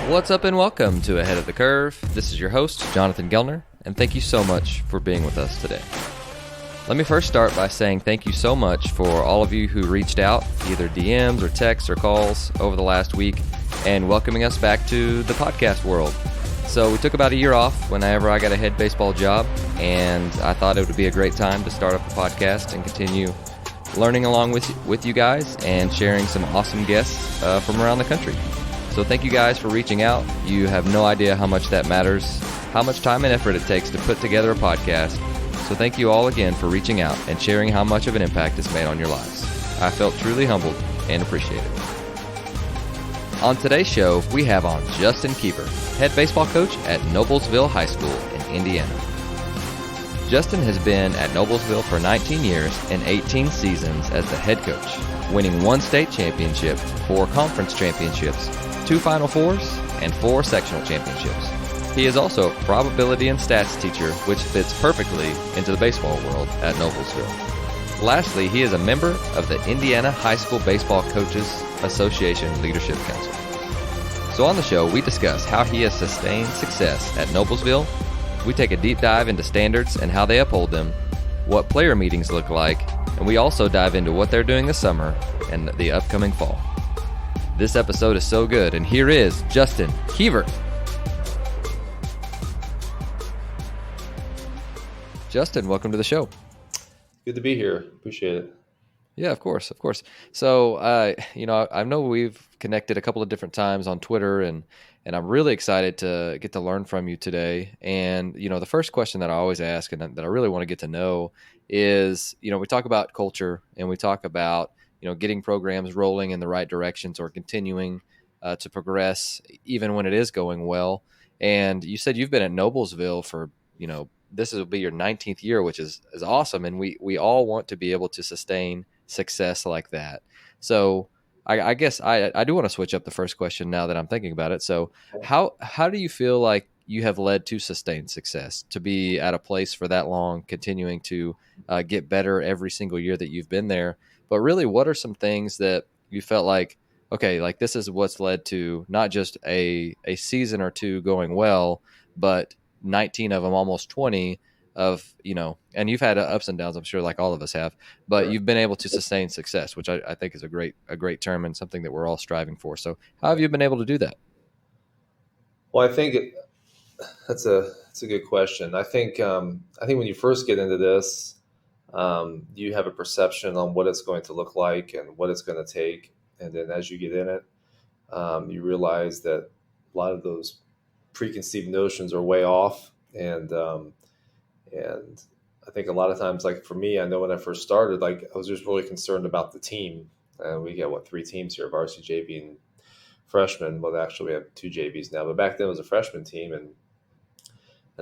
What's up and welcome to Ahead of the Curve. This is your host, Jonathan Gellner, and thank you so much for being with us today. Let me first start by saying thank you so much for all of you who reached out, either DMs or texts or calls over the last week, and welcoming us back to the podcast world. So we took about a year off whenever I got a head baseball job, and I thought it would be a great time to start up the podcast and continue learning along with you guys and sharing some awesome guests from around the country. So thank you guys for reaching out. You have no idea how much that matters, how much time and effort it takes to put together a podcast. So thank you all again for reaching out and sharing how much of an impact it's made on your lives. I felt truly humbled and appreciated. On today's show, we have on Justin Keever, head baseball coach at Noblesville High School in Indiana. Justin has been at Noblesville for 19 years and 18 seasons as the head coach, winning 1 state championship, 4 conference championships, 2 Final Fours, and 4 sectional championships. He is also a probability and stats teacher, which fits perfectly into the baseball world at Noblesville. Lastly, he is a member of the Indiana High School Baseball Coaches Association Leadership Council. So on the show, we discuss how he has sustained success at Noblesville. We take a deep dive into standards and how they uphold them, what player meetings look like, and we also dive into what they're doing this summer and the upcoming fall. This episode is so good, and here is Justin Keever. Justin, welcome to the show. Good to be here. Appreciate it. Yeah, of course. So, I know we've connected a couple of different times on Twitter, and I'm really excited to get to learn from you today. And, the first question that I always ask and that I really want to get to know is, we talk about culture and we talk about, getting programs rolling in the right directions or continuing to progress even when it is going well. And you said you've been at Noblesville for, this will be your 19th year, which is awesome. And we all want to be able to sustain success like that. So I guess I do want to switch up the first question now that I'm thinking about it. So how do you feel like you have led to sustained success, to be at a place for that long, continuing to get better every single year that you've been there? But really, what are some things that you felt like, okay, like this is what's led to not just a season or two going well, but 19 of them, almost 20 of, and you've had ups and downs, I'm sure, like all of us have, but Sure. You've been able to sustain success, which I think is a great term and something that we're all striving for. So how have you been able to do that? Well, I think that's a good question. I think when you first get into this, you have a perception on what it's going to look like and what it's going to take, and then as you get in it, you realize that a lot of those preconceived notions are way off, and I think a lot of times, like for me, I know when I first started, like I was just really concerned about the team. We got 3 teams here: varsity, JV, and freshman. Well, actually, we have 2 JVs now, but back then it was a freshman team, and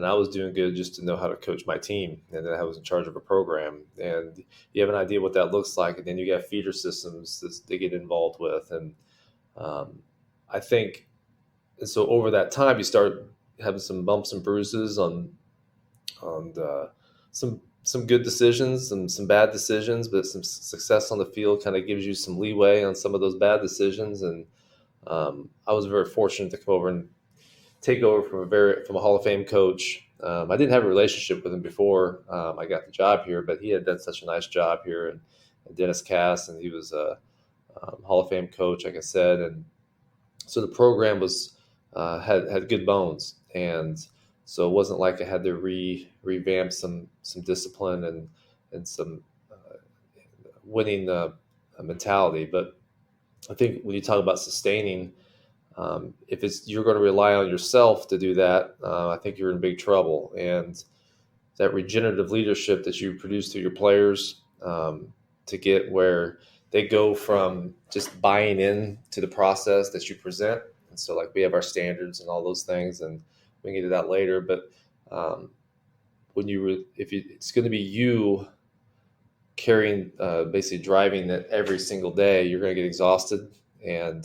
I was doing good just to know how to coach my team, and then I was in charge of a program, and you have an idea what that looks like, and then you got feeder systems that they get involved with, and I think, and so over that time, you start having some bumps and bruises on some good decisions and some bad decisions, but some success on the field kind of gives you some leeway on some of those bad decisions. And I was very fortunate to come over and take over from a Hall of Fame coach. I didn't have a relationship with him before I got the job here, but he had done such a nice job here, and Dennis Cass, and he was a Hall of Fame coach, like I said, and so the program was had good bones, and so it wasn't like I had to revamp some discipline and some winning mentality. But I think when you talk about sustaining, if you're going to rely on yourself to do that, I think you're in big trouble. And that regenerative leadership that you produce through your players, to get where they go from just buying in to the process that you present. And so, like, we have our standards and all those things, and we can get to that later. But it's going to be you carrying, basically driving it every single day, you're going to get exhausted, and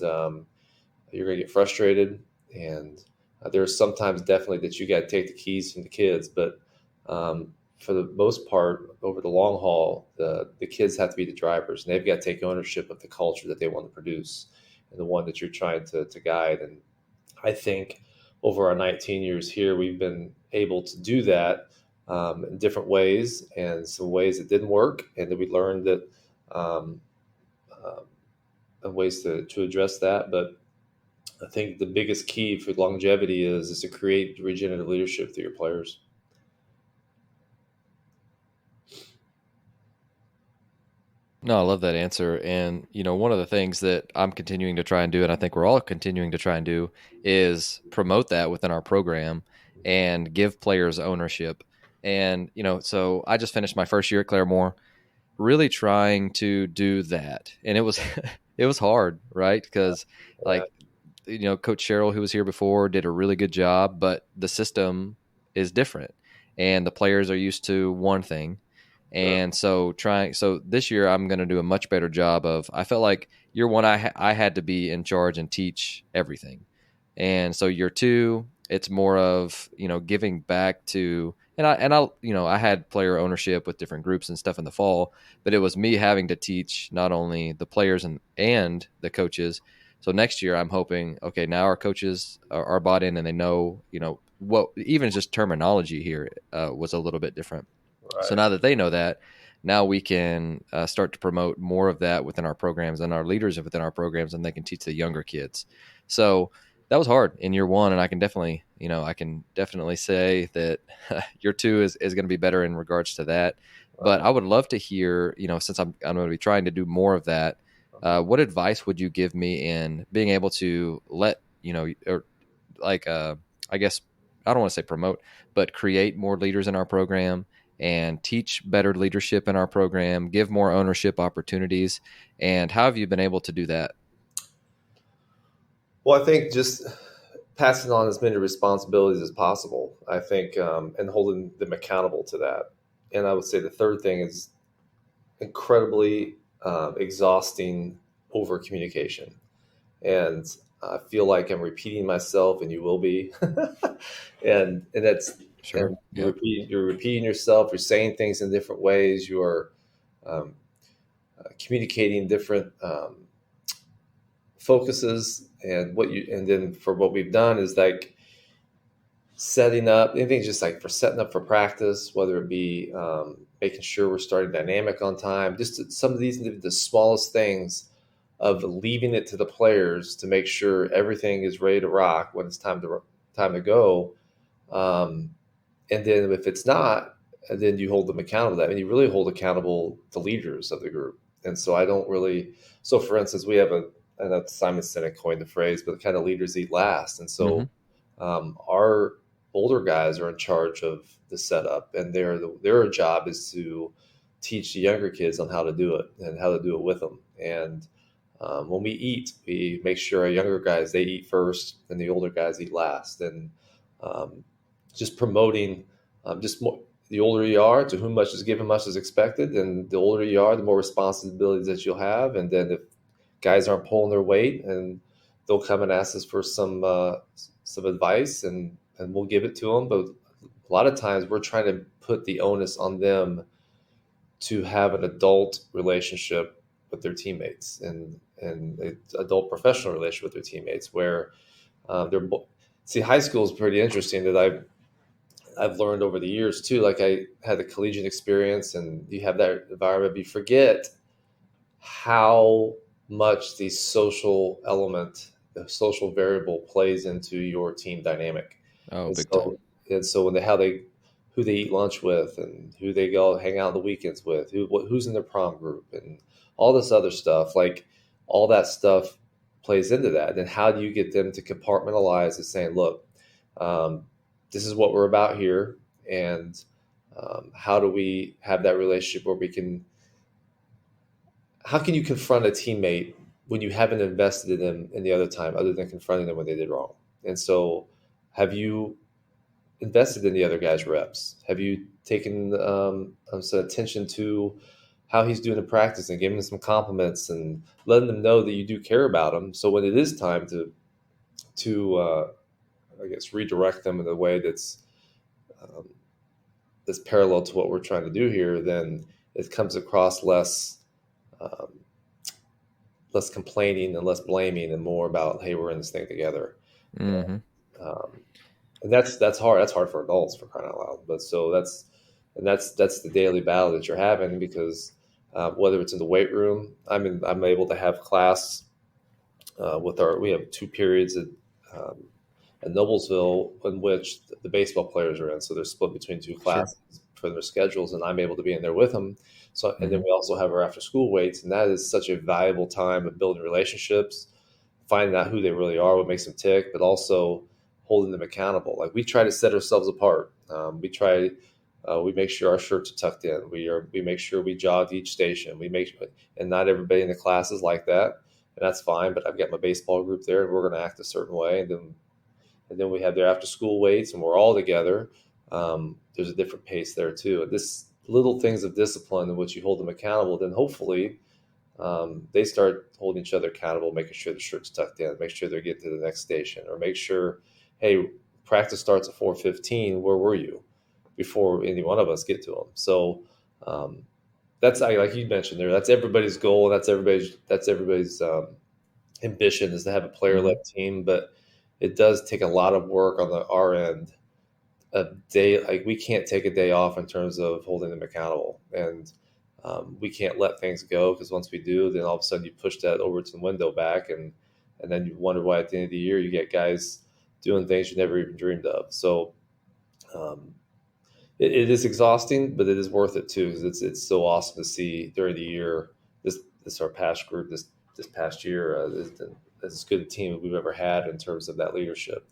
you're going to get frustrated. And there's sometimes definitely that you got to take the keys from the kids, but for the most part, over the long haul, the kids have to be the drivers, and they've got to take ownership of the culture that they want to produce and the one that you're trying to guide. And I think over our 19 years here, we've been able to do that in different ways, and some ways that didn't work, and that we learned that um, ways to address that. But I think the biggest key for longevity is to create regenerative leadership through your players. No, I love that answer. And, one of the things that I'm continuing to try and do, and I think we're all continuing to try and do, is promote that within our program and give players ownership. And, so I just finished my first year at Claremore, really trying to do that. And it was, it was hard, right? Because, Yeah, like, Coach Sherrill, who was here before, did a really good job, but the system is different. And the players are used to one thing, sure. and so this year I'm going to do a much better job of. I felt like year one I had to be in charge and teach everything, and so year two it's more of giving back to, and I had player ownership with different groups and stuff in the fall, but it was me having to teach not only the players and the coaches. So next year I'm hoping, okay, now our coaches are bought in and they know what, even just terminology here was a little bit different. So Right. now that they know that, now we can start to promote more of that within our programs and our leaders within our programs, and they can teach the younger kids. So that was hard in year one, and I can definitely say that year two is going to be better in regards to that. But Right. I would love to hear, since I'm going to be trying to do more of that, what advice would you give me in being able to let or like I guess I don't want to say promote, but create more leaders in our program and teach better leadership in our program, give more ownership opportunities. And how have you been able to do that? Well, I think just passing on as many responsibilities as possible. I think, and holding them accountable to that. And I would say the third thing is incredibly exhausting over communication. And I feel like I'm repeating myself, and you will be. And that's Sure. and Yep. you're repeating yourself. You're saying things in different ways. You are um, communicating different focuses, and then for what we've done is like setting up anything, just like for setting up for practice, whether it be making sure we're starting dynamic on time, some of these the smallest things of leaving it to the players to make sure everything is ready to rock when it's time to go. um, and then if it's not, then you hold them accountable to that, and you really hold accountable the leaders of the group. And so I don't really, so for instance, we have I know Simon Sinek coined the phrase, but the kind of leaders eat last. And Hmm. so our older guys are in charge of the setup, and their job is to teach the younger kids on how to do it and how to do it with them. And when we eat, we make sure our younger guys, they eat first and the older guys eat last. And um, just promoting, just more, the older you are, to whom much is given, much is expected. And the older you are, the more responsibilities that you'll have. And then if guys aren't pulling their weight, and they'll come and ask us for some advice, and we'll give it to them. But a lot of times we're trying to put the onus on them to have an adult relationship with their teammates, and an adult professional relationship with their teammates, where they're see, high school is pretty interesting, that I've learned over the years too. Like, I had the collegiate experience, and you have that environment, but you forget how much the social variable plays into your team dynamic. Oh, And big time. so when who they eat lunch with, and who they go hang out on the weekends with, who's in their prom group, and all this other stuff, like all that stuff plays into that. And how do you get them to compartmentalize and saying, look, um, this is what we're about here, and how do we have that relationship where we can how can you confront a teammate when you haven't invested in them any other time other than confronting them when they did wrong? And so, have you invested in the other guy's reps? Have you taken some attention to how he's doing in practice, and giving him some compliments, and letting them know that you do care about him? So when it is time to I guess redirect them in a way um, that's parallel to what we're trying to do here, then it comes across um, less complaining and less blaming, and more about, hey, we're in this thing together. Mm-hmm. Um, and that's hard. That's hard for adults, for crying out loud. But so that's the daily battle that you're having because whether it's in the weight room, I'm able to have class we have 2 periods um, at Noblesville in which the baseball players are in. So they're split between two Sure. classes for their schedules, and I'm able to be in there with them. So, and then Mm-hmm. we also have our after school weights, and that is such a valuable time of building relationships, finding out who they really are, what makes them tick, but also holding them accountable. Like we try to set ourselves apart. We make sure our shirts are tucked in. We make sure we jog to each station. And not everybody in the class is like that, and that's fine. But I've got my baseball group there, and we're going to act a certain way, and then we have their after school weights, and we're all together. There's a different pace there too. This little things of discipline in which you hold them accountable, then hopefully they start holding each other accountable, making sure the shirt's tucked in, make sure they're getting to the next station, or make sure, hey, practice starts at 4:15. Where were you before any one of us get to them? So um, that's like you mentioned there. That's everybody's goal. That's everybody's ambition is to have a Mm-hmm. player-led team, but it does take a lot of work on our end. A day like we can't take a day off in terms of holding them accountable, and we can't let things go because once we do, then all of a sudden you push that over to the window back, and then you wonder why at the end of the year you get guys doing things you never even dreamed of. So um, it is exhausting, but it is worth it too because it's so awesome to see during the year this our past group this past year is as good a team as we've ever had in terms of that leadership.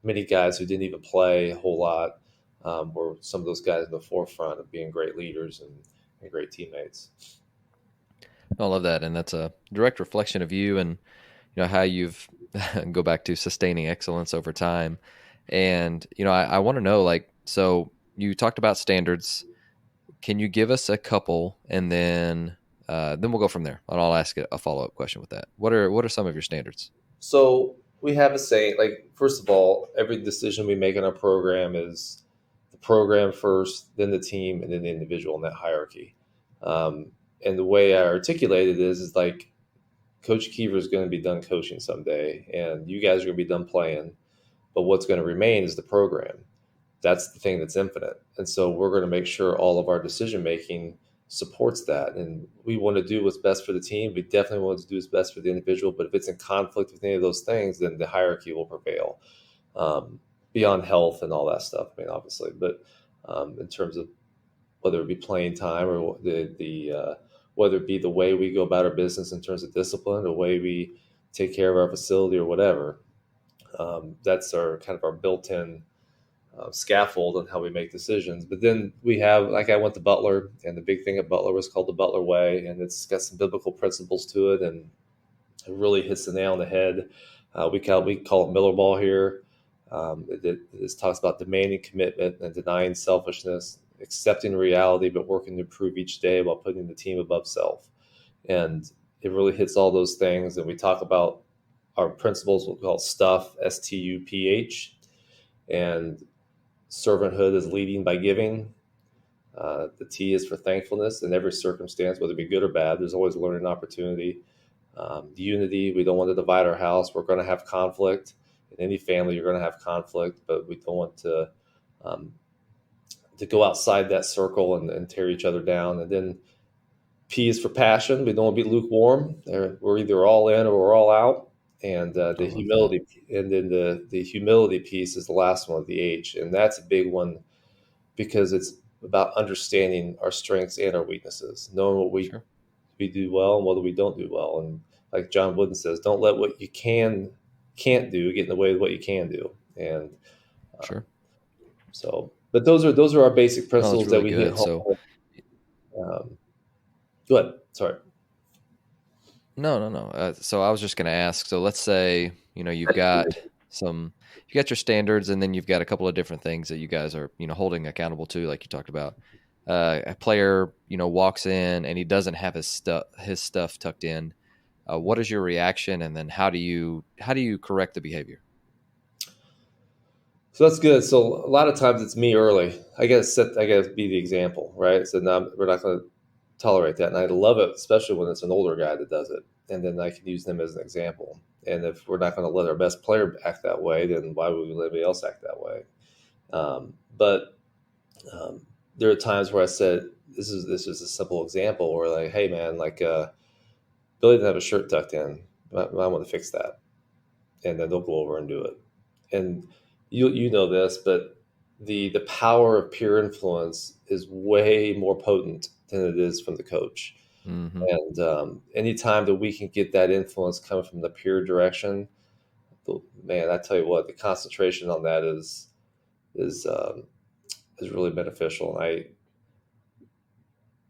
Many guys who didn't even play a whole lot were some of those guys in the forefront of being great leaders and great teammates. I love that, and that's a direct reflection of you and how you've go back to sustaining excellence over time. And I want to know, like, so you talked about standards. Can you give us a couple, and then we'll go from there, and I'll ask a follow up question with that. What are some of your standards? So we have a saying, like, first of all, every decision we make in our program is the program first, then the team, and then the individual in that hierarchy. And the way I articulate it is like Coach Keever is going to be done coaching someday, and you guys are going to be done playing. But what's going to remain is the program. That's the thing that's infinite. And so we're going to make sure all of our decision making supports that. And we want to do what's best for the team. We definitely want to do what's best for the individual. But if it's in conflict with any of those things, then the hierarchy will prevail beyond health and all that stuff. I mean, obviously, but in terms of whether it be playing time or whether it be the way we go about our business in terms of discipline, the way we take care of our facility or whatever, that's our kind of our built-in scaffold on how we make decisions. But then we have, like I went to Butler, and the big thing at Butler was called the Butler Way, and it's got some biblical principles to it, and it really hits the nail on the head. We call it Miller Ball here. It talks about demanding commitment and denying selfishness, accepting reality, but working to improve each day while putting the team above self. And it really hits all those things. And we talk about our principles, we call stuff, STUPH, and servanthood is leading by giving. The T is for thankfulness in every circumstance, whether it be good or bad. There's always a learning opportunity. Unity, we don't want to divide our house. We're going to have conflict. In any family, you're going to have conflict, but we don't want um, to go outside that circle and tear each other down. And then P is for passion. We don't want to be lukewarm. We're either all in or we're all out. And I the love that. humility, and then the humility piece is the last one, the H, and that's a big one because it's about understanding our strengths and our weaknesses, knowing what we Sure. we do well and what we don't do well. And like John Wooden says, don't let what you can't do get in the way of what you can do. And Sure. but those are our basic No, that's principles that really we hit good. home. So Um, Go ahead. Sorry. no, no, no. So I was just going to ask. So let's say you got your standards, and then you've got a couple of different things that you guys are holding accountable to, like you talked about. A player walks in and he doesn't have his stuff tucked in. What is your reaction, and then how do you correct the behavior? So that's good. So a lot of times it's me early. I got to be the example, right? So now we're not going to tolerate that. And I love it, especially when it's an older guy that does it. and then I can use them as an example. And if we're not going to let our best player act that way, then why would we let anybody else act that way? But there are times where I said, this is a simple example where like, hey man, like Billy didn't have a shirt tucked in. I want to fix that, and then they'll go over and do it. And you know this, but the power of peer influence is way more potent than it is from the coach. Mm-hmm. And anytime that we can get that influence coming from the peer direction, man, I tell you what, the concentration on that is um, is really beneficial. And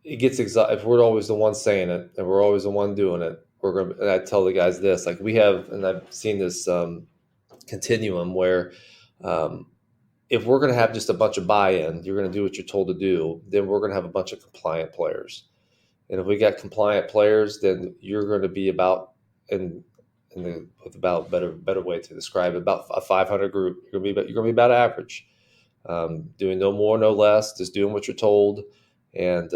it gets if we're always the one saying it and we're always the one doing it, we're gonna. And I tell the guys this, like we have, and I've seen this continuum where. Um, if we're going to have just a bunch of buy-in, you're going to do what you're told to do, then we're going to have a bunch of compliant players. And if we got compliant players, then you're going to be about, with about better way to describe it, about a 500 group. You're going to be about average, doing no more, no less, just doing what you're told, and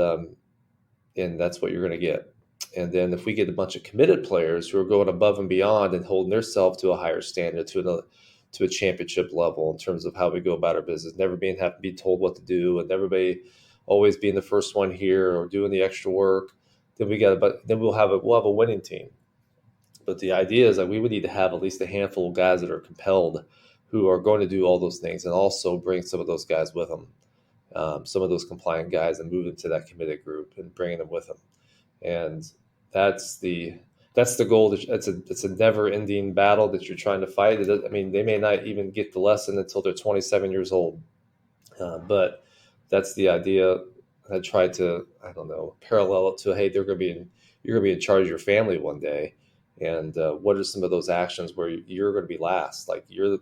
that's what you're going to get. And then if we get a bunch of committed players who are going above and beyond and holding themselves to a higher standard, to a championship level in terms of how we go about our business, never have to be told what to do, and everybody always being the first one here or doing the extra work, then we'll have a winning team. But the idea is that we would need to have at least a handful of guys that are compelled, who are going to do all those things, and also bring some of those guys with them, some of those compliant guys, and move them to that committed group and bringing them with them. And that's the goal. It's a never-ending battle that you're trying to fight. I mean, they may not even get the lesson until they're 27 years old, but that's the idea. I try to, I don't know, parallel it to, hey, you're going to be in charge of your family one day, and what are some of those actions where you're going to be last? Like your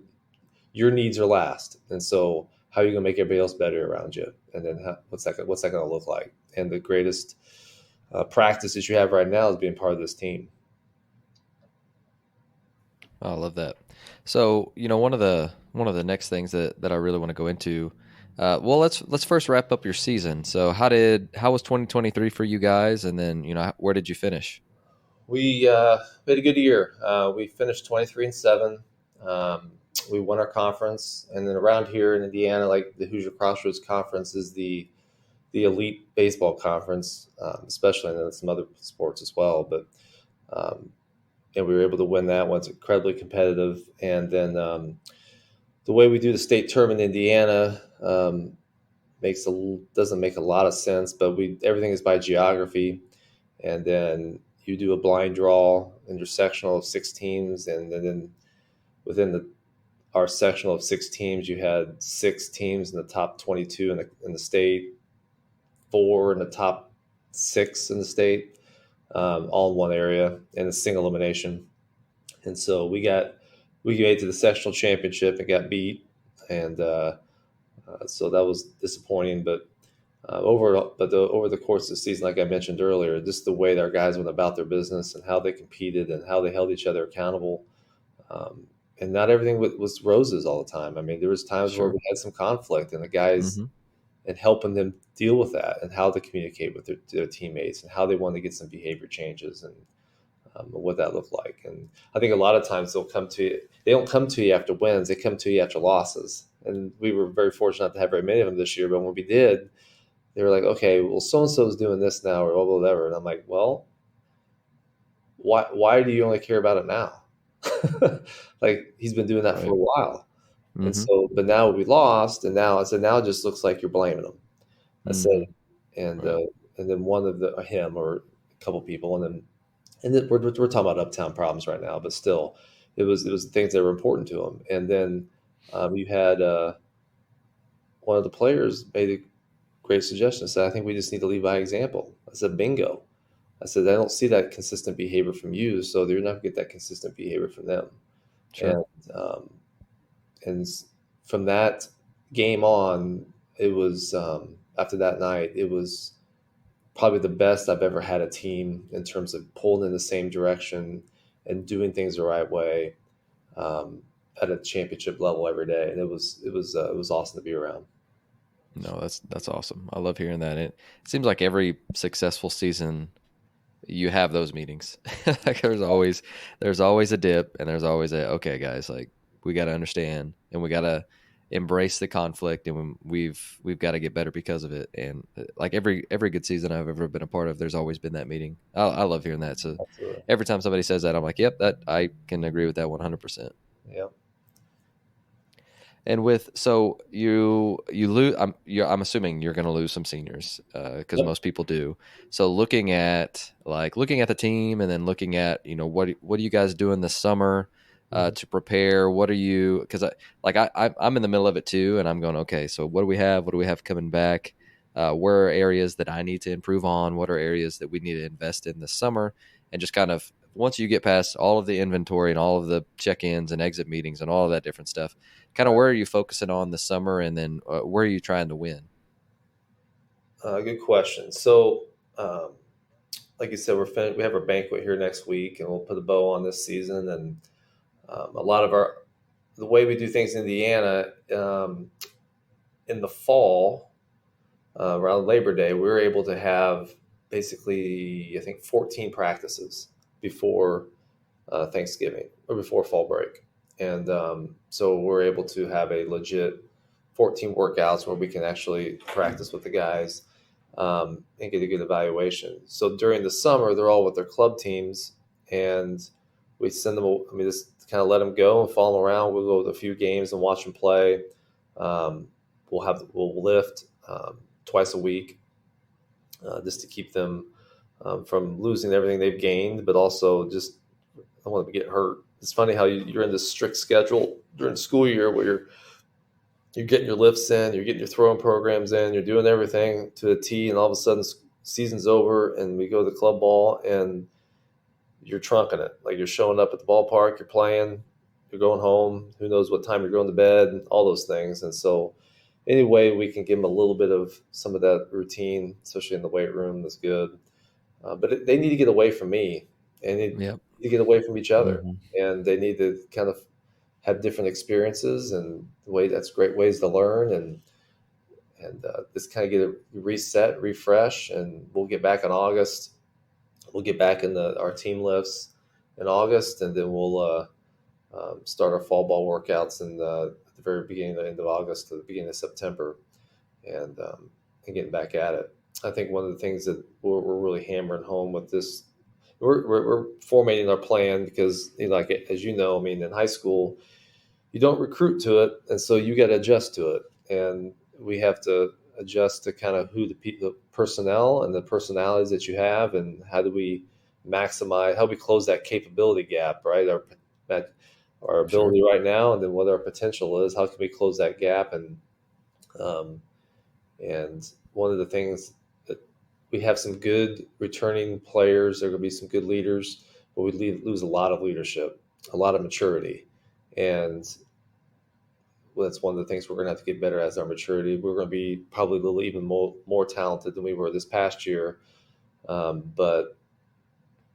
needs are last, and so how are you going to make everybody else better around you? And then what's that going to look like? And the greatest practice that you have right now is being part of this team. I love that. So, one of the next things that I really want to go into, well, let's first wrap up your season. So, how was 2023 for you guys, and then where did you finish? We had a good year. We finished 23-7. We won our conference, and then around here in Indiana, like the Hoosier Crossroads Conference is the elite baseball conference, especially, and then some other sports as well. But and we were able to win that one. It's incredibly competitive. And then the way we do the state tournament in Indiana doesn't make a lot of sense, but everything is by geography. And then you do a blind draw in your sectional of 6 teams, and then within our sectional of 6 teams, you had 6 teams in the top 22 in the state, 4 in the top 6 in the state, all in one area, and a single elimination. And so we made to the sectional championship and got beat, and so that was disappointing. But over the course of the season, like I mentioned earlier, just the way our guys went about their business and how they competed and how they held each other accountable. And not everything was roses all the time. I mean, there was times where we had some conflict, and the guys, and helping them deal with that, and how to communicate with their teammates, and how they want to get some behavior changes, and what that looked like. And I think a lot of times they don't come to you after wins, they come to you after losses. And we were very fortunate not to have very many of them this year, but when we did, they were like, okay, well, so-and-so is doing this now, or whatever. And I'm like, well, why do you only care about it now? Like, he's been doing that for a while. And so, but now we lost, and now I said, now it just looks like you're blaming him. I said, and then one of him or a couple people, and then we're talking about uptown problems right now, but still, it was things that were important to him. And then you had one of the players made a great suggestion. Said, I think we just need to lead by example. I said, bingo. I said, I don't see that consistent behavior from you, so you're not going to get that consistent behavior from them. Sure. And from that game on, it was after that night, it was probably the best I've ever had a team in terms of pulling in the same direction and doing things the right way at a championship level every day. And it was awesome to be around. No, that's awesome. I love hearing that. It seems like every successful season, you have those meetings. Like there's always a dip, and there's always okay, guys, like we got to understand, and we got to embrace the conflict, and we've got to get better because of it. And like every good season I've ever been a part of, there's always been that meeting. I love hearing that. So Absolutely. every time somebody says that, I'm like, yep, that I can agree with that 100%. Yeah. And so you lose. I'm assuming you're going to lose some seniors because Yep. most people do. So looking at the team, and then looking at what are you guys doing this summer Mhm. to prepare? What are you? Because I'm in the middle of it too, and I'm going, okay. So what do we have? What do we have coming back? Where are areas that I need to improve on? What are areas that we need to invest in this summer? And just kind of once you get past all of the inventory and all of the check-ins and exit meetings and all of that different stuff, kind of where are you focusing on this summer, and then where are you trying to win? Good question. So, um, like you said, we have our banquet here next week, and we'll put a bow on this season. And a lot of the way we do things in Indiana, in the fall, around Labor Day, we were able to have basically, I think, 14 practices before Thanksgiving or before fall break. And so we're able to have a legit 14 workouts where we can actually practice with the guys and get a good evaluation. So during the summer, they're all with their club teams, and we send them. I mean, just kind of let them go and follow them around. We'll go to a few games and watch them play. Um, we'll lift twice a week just to keep them from losing everything they've gained, but also just I don't want them to get hurt. It's funny how you're in this strict schedule during the school year where you're getting your lifts in, you're getting your throwing programs in, you're doing everything to a T, and all of a sudden season's over and we go to the club ball and you're trunking it. Like you're showing up at the ballpark, you're playing, you're going home, who knows what time you're going to bed, and all those things. And so any way we can give them a little bit of some of that routine, especially in the weight room, is good. But they need to get away from me, and they need Yep. to get away from each other, Hmm. and they need to kind of have different experiences, and the way that's great ways to learn, and just kind of get a reset, refresh, and we'll get back in August. We'll get back in our team lifts in August, and then we'll start our fall ball workouts at the very beginning, the end of August to the beginning of September, and getting back at it. I think one of the things that we're really hammering home with this, we're formatting our plan because, like as you know, I mean, in high school, you don't recruit to it, and so you got to adjust to it, and we have to adjust to kind of who the personnel and the personalities that you have, and how do we maximize, how do we close that capability gap, right? Our Sure. ability right now, and then what our potential is. How can we close that gap? Um, and one of the things that we have some good returning players, there are going to be some good leaders, but we lose a lot of leadership, a lot of maturity, and that's one of the things we're going to have to get better as our maturity. We're going to be probably a little even more talented than we were this past year, but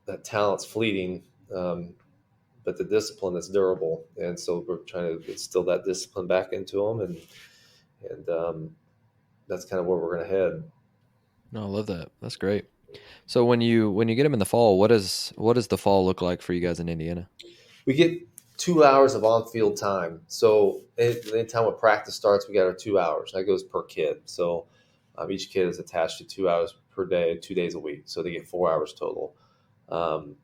that talent's fleeting. But the discipline is durable, and so we're trying to instill that discipline back into them, and that's kind of where we're going to head. No, I love that. That's great. So when you get them in the fall, what does the fall look like for you guys in Indiana? We get 2 hours of on-field time. So anytime when practice starts, we got our 2 hours. That goes per kid. So each kid is attached to 2 hours per day, 2 days a week. So they get 4 hours total. Um,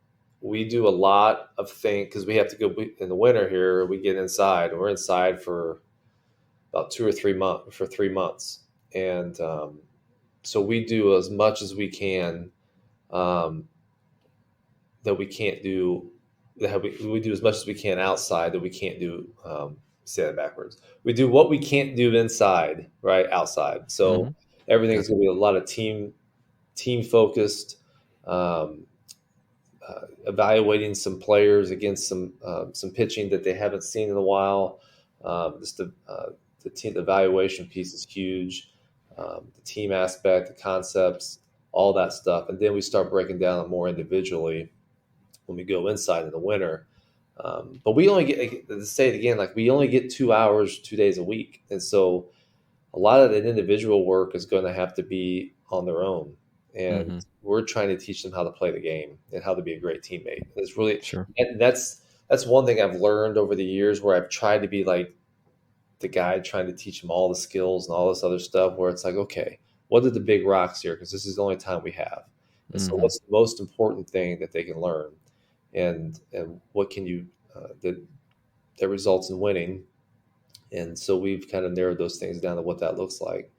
we do a lot of things because we have to go in the winter here. We get inside, and we're inside for about 2 or 3 months, for 3 months, and so we do as much as we can um, that we can't do. That we do as much as we can outside that we can't do. Say that backwards. We do what we can't do inside, right? Outside. So Hmm. everything's Gotcha. going to be a lot of team focused. Um, Evaluating some players against some pitching that they haven't seen in a while. Just the team evaluation piece is huge. The team aspect, the concepts, all that stuff, and then we start breaking down more individually when we go inside in the winter. But we only get, to say it again, like we only get 2 hours, 2 days a week, and so a lot of that individual work is going to have to be on their own, and Hmm. we're trying to teach them how to play the game and how to be a great teammate. It's really, Sure. and that's one thing I've learned over the years where I've tried to be like the guy trying to teach them all the skills and all this other stuff. Where it's like, okay, what are the big rocks here? Because this is the only time we have. And so, Mm-hmm. what's the most important thing that they can learn, and what can you that results in winning? And so we've kind of narrowed those things down to what that looks like.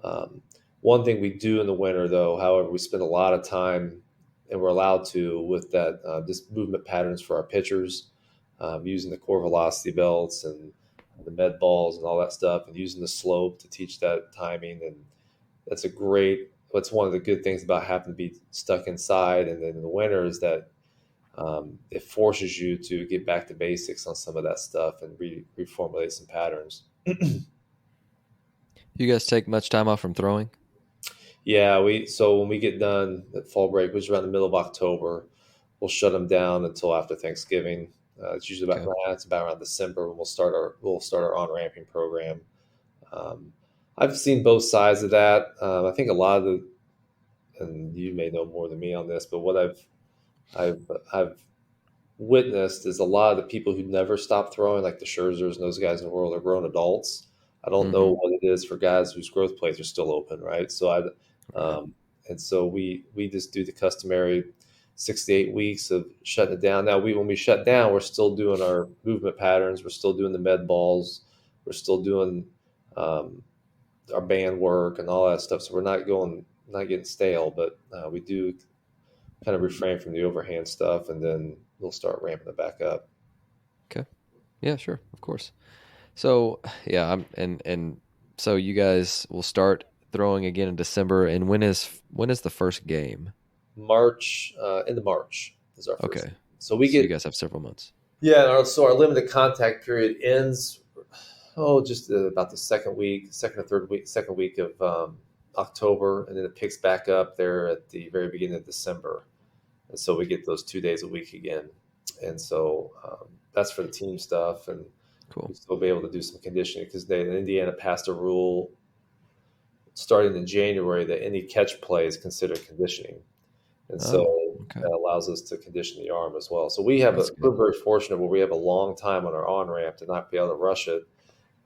Um, One thing we do in the winter, though, however, we spend a lot of time, and we're allowed to, with that just movement patterns for our pitchers, using the core velocity belts and the med balls and all that stuff, and using the slope to teach that timing. And that's a great. What's one of the good things about having to be stuck inside, and then in the winter is that it forces you to get back to basics on some of that stuff and reformulate some patterns. You guys take much time off from throwing? Yeah, so when we get done at fall break, which is around the middle of October, we'll shut them down until after Thanksgiving. It's usually Okay. it's about around December when we'll start our on ramping program. Um, I've seen both sides of that. I think a lot of and you may know more than me on this, but what I've witnessed is a lot of the people who never stop throwing, like the Scherzers and those guys in the world, are grown adults. I don't know Mm-hmm. what it is for guys whose growth plates are still open, right? Right. And so we just do the customary 6 to 8 weeks of shutting it down. Now when we shut down, we're still doing our movement patterns, we're still doing the med balls, we're still doing um, our band work and all that stuff. So we're not getting stale, but we do kind of refrain from the overhand stuff, and then we'll start ramping it back up. Okay. Yeah, sure. Of course. So, yeah, and so you guys will start throwing again in December, and when is the first game? March, into March is our first. Okay. So we So you get, guys have several months. yeah, so our limited contact period ends, just about the second week of October, and then it picks back up there at the very beginning of December. And so we get those 2 days a week again. And so that's for the team stuff. And Cool. we still be able to do some conditioning because Indiana passed a rule starting in January that any catch play is considered conditioning. And so Oh, okay. that allows us to condition the arm as well. So That's we're good. very fortunate where we have a long time on our on ramp to not be able to rush it,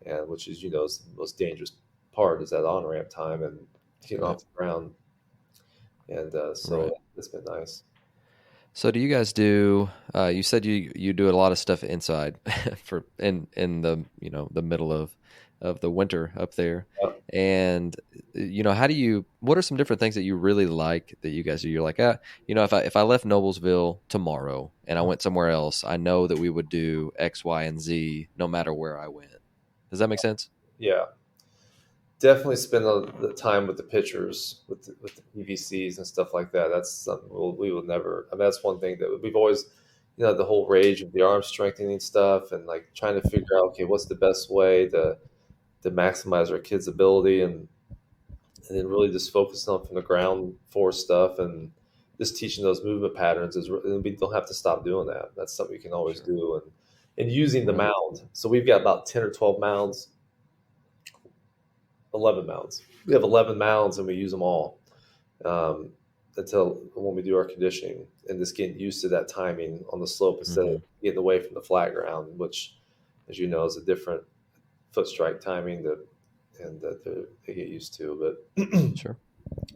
and which is is the most dangerous part is that on ramp time and getting Right. off the ground. And so Right. it's been nice. So do you guys do? You said you do a lot of stuff inside for in the the middle of the winter up there, Uh, and how do you? What are some different things that you really like that you guys do? You're like, if I left Noblesville tomorrow and I went somewhere else, I know that we would do X, Y, and Z no matter where I went. Does that make sense? yeah, definitely spend the time with the pitchers, with the PVCs and stuff like that. That's something we will never. I mean, that's one thing that we've always, the whole rage of the arm strengthening stuff and like trying to figure out, okay, what's the best way to maximize our kids' ability, and then really just focusing on from the ground force stuff and just teaching those movement patterns and we don't have to stop doing that. That's something we can always Sure. do, and using the Right. mound. So we've got about 10 or 12 mounds, 11 mounds. We have 11 mounds and we use them all um, until when we do our conditioning and just getting used to that timing on the slope instead Mm-hmm. of getting away from the flat ground, which, as you know, is a different foot strike timing that they get used to. Sure.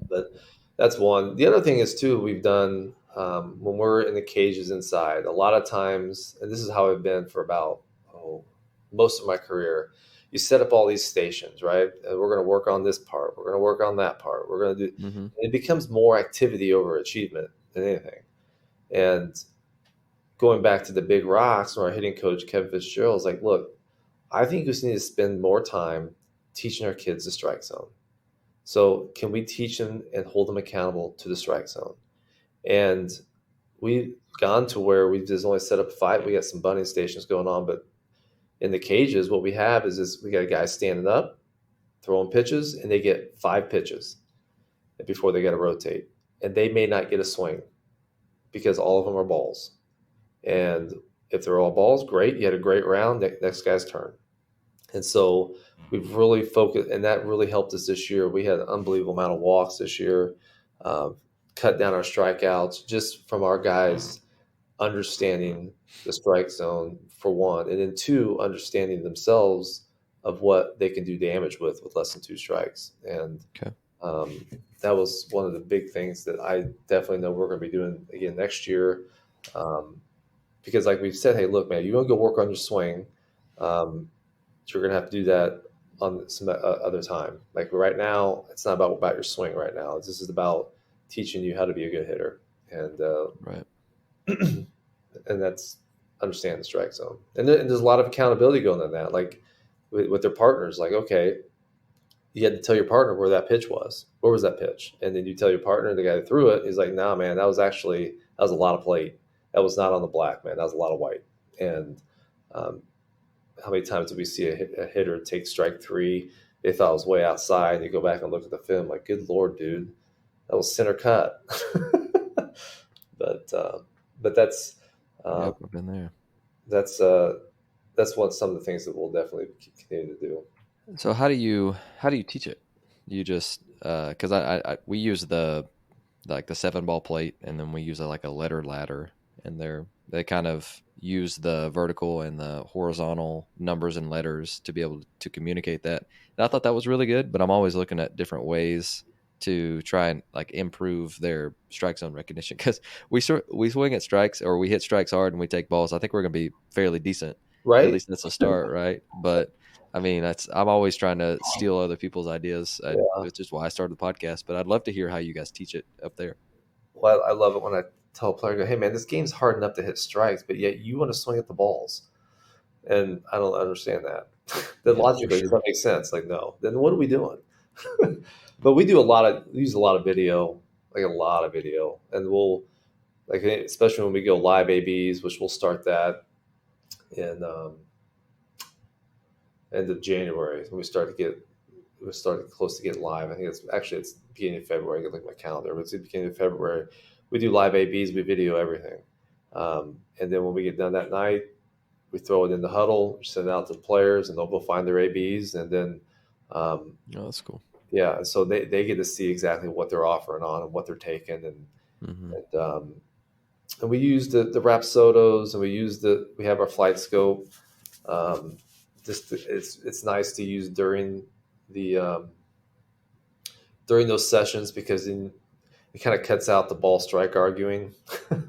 But that's one. The other thing is too we've done when we're in the cages inside. A lot of times, and this is how I've been for about most of my career. You set up all these stations, right? And we're going to work on this part. We're going to work on that part. We're going to do. Mm-hmm. It becomes more activity over achievement than anything. And going back to the big rocks, when our hitting coach Kevin Fitzgerald is like, "Look, I think we just need to spend more time teaching our kids the strike zone. So can we teach them and hold them accountable to the strike zone?" And we've gone to where we've just only set up 5. We got some bunting stations going on, but in the cages, what we have is we got a guy standing up, throwing pitches, and they get 5 pitches before they got to rotate. And they may not get a swing because all of them are balls. And if they're all balls, great. You had a great round. Next guy's turn. And so we've really focused, and that really helped us this year. We had an unbelievable amount of walks this year. cut down our strikeouts just from our guys understanding the strike zone for one, and then two, understanding themselves of what they can do damage with less than two strikes. And Okay. um, that was one of the big things that I definitely know we're going to be doing again next year. Um, because like we've said, hey, look, man, you want to go work on your swing. You're going to have to do that on some other time. Like right now, it's not about your swing right now. This is about teaching you how to be a good hitter. And Right. and that's understand the strike zone. And there's a lot of accountability going on that, like with their partners. Like, okay, you had to tell your partner where that pitch was. Where was that pitch? And then you tell your partner, the guy that threw it, he's like, nah, man, that was a lot of plate. That was not on the black, man. That was a lot of white. And um, how many times did we see a hitter take strike three? They thought it was way outside. And you go back and look at the film, like, good Lord, dude, that was center cut. but that's uh, Yep, I've been there. that's some of the things that we'll definitely continue to do. So how do you teach it? You just because we use the like the 7-ball plate, and then we use like a letter ladder, and they kind of use the vertical and the horizontal numbers and letters to be able to communicate that. And I thought that was really good, but I'm always looking at different ways to try and like improve their strike zone recognition, because we swing at strikes, or we hit strikes hard and we take balls. I think we're going to be fairly decent. At Right? least that's a start, right? But I mean, I'm always trying to steal other people's ideas, Yeah. which is why I started the podcast. But I'd love to hear how you guys teach it up there. Well, I love it when I tell a player, go, hey, man, this game's hard enough to hit strikes, but yet you want to swing at the balls. And I don't understand that. Then Yeah, for logically, does sure. that make sense? Like, no. Then what are we doing? But we use a lot of video, like a lot of video. And we'll, like, especially when we go live ABs, which we'll start that in end of January. When we're starting close to get live. I think it's beginning of February. I can look at my calendar, but it's the beginning of February. We do live ABs. We video everything, and then when we get done that night, we throw it in the huddle, send it out to the players, and they'll go find their ABs, and then Oh, that's cool. yeah, and so they get to see exactly what they're offering on and what they're taking, Hmm. and we use the Rapsodos, and we have our flight scope. Um, just it's nice to use the during those sessions, because then it kind of cuts out the ball strike arguing.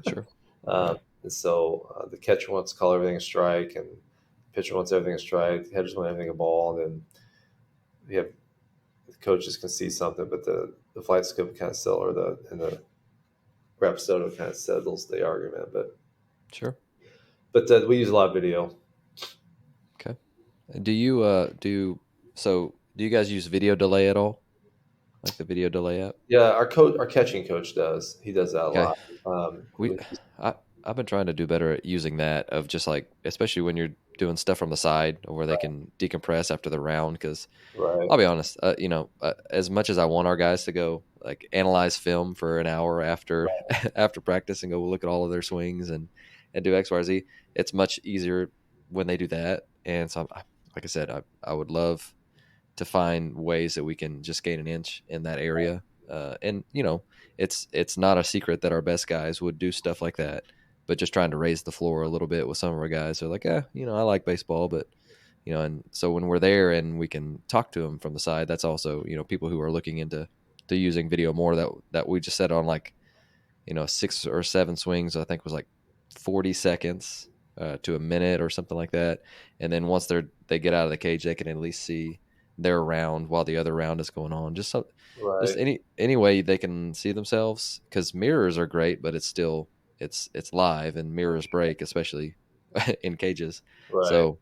Sure. Yeah. And so the catcher wants to call everything a strike, and the pitcher wants everything a strike. The hitters want everything a ball, and then we have the coaches can see something, but the flight scope kind of sell, or the Rapsodo kind of settles the argument. Sure. But we use a lot of video. Okay. Do you do you guys use video delay at all? Like the video delay app? Yeah, our catching coach does. He does that a Okay. lot. We I I've been trying to do better at using that, of just like, especially when you're doing stuff from the side or where they can decompress after the round, because Right. I'll be honest, as much as I want our guys to go like analyze film for an hour after after practice and go look at all of their swings and do X, Y, or Z, it's much easier when they do that. And so, like I said, I would love to find ways that we can just gain an inch in that area. And it's not a secret that our best guys would do stuff like that, but just trying to raise the floor a little bit with some of our guys. They're like, I like baseball, but and so when we're there and we can talk to them from the side, that's also, people who are looking into using video more, that we just set on like, 6 or 7 swings, I think was like 40 seconds to a minute or something like that. And then once they get out of the cage, they can at least see their round while the other round is going on. Just Right. any way they can see themselves, because mirrors are great, but it's live, and mirrors break, especially in cages. Right. So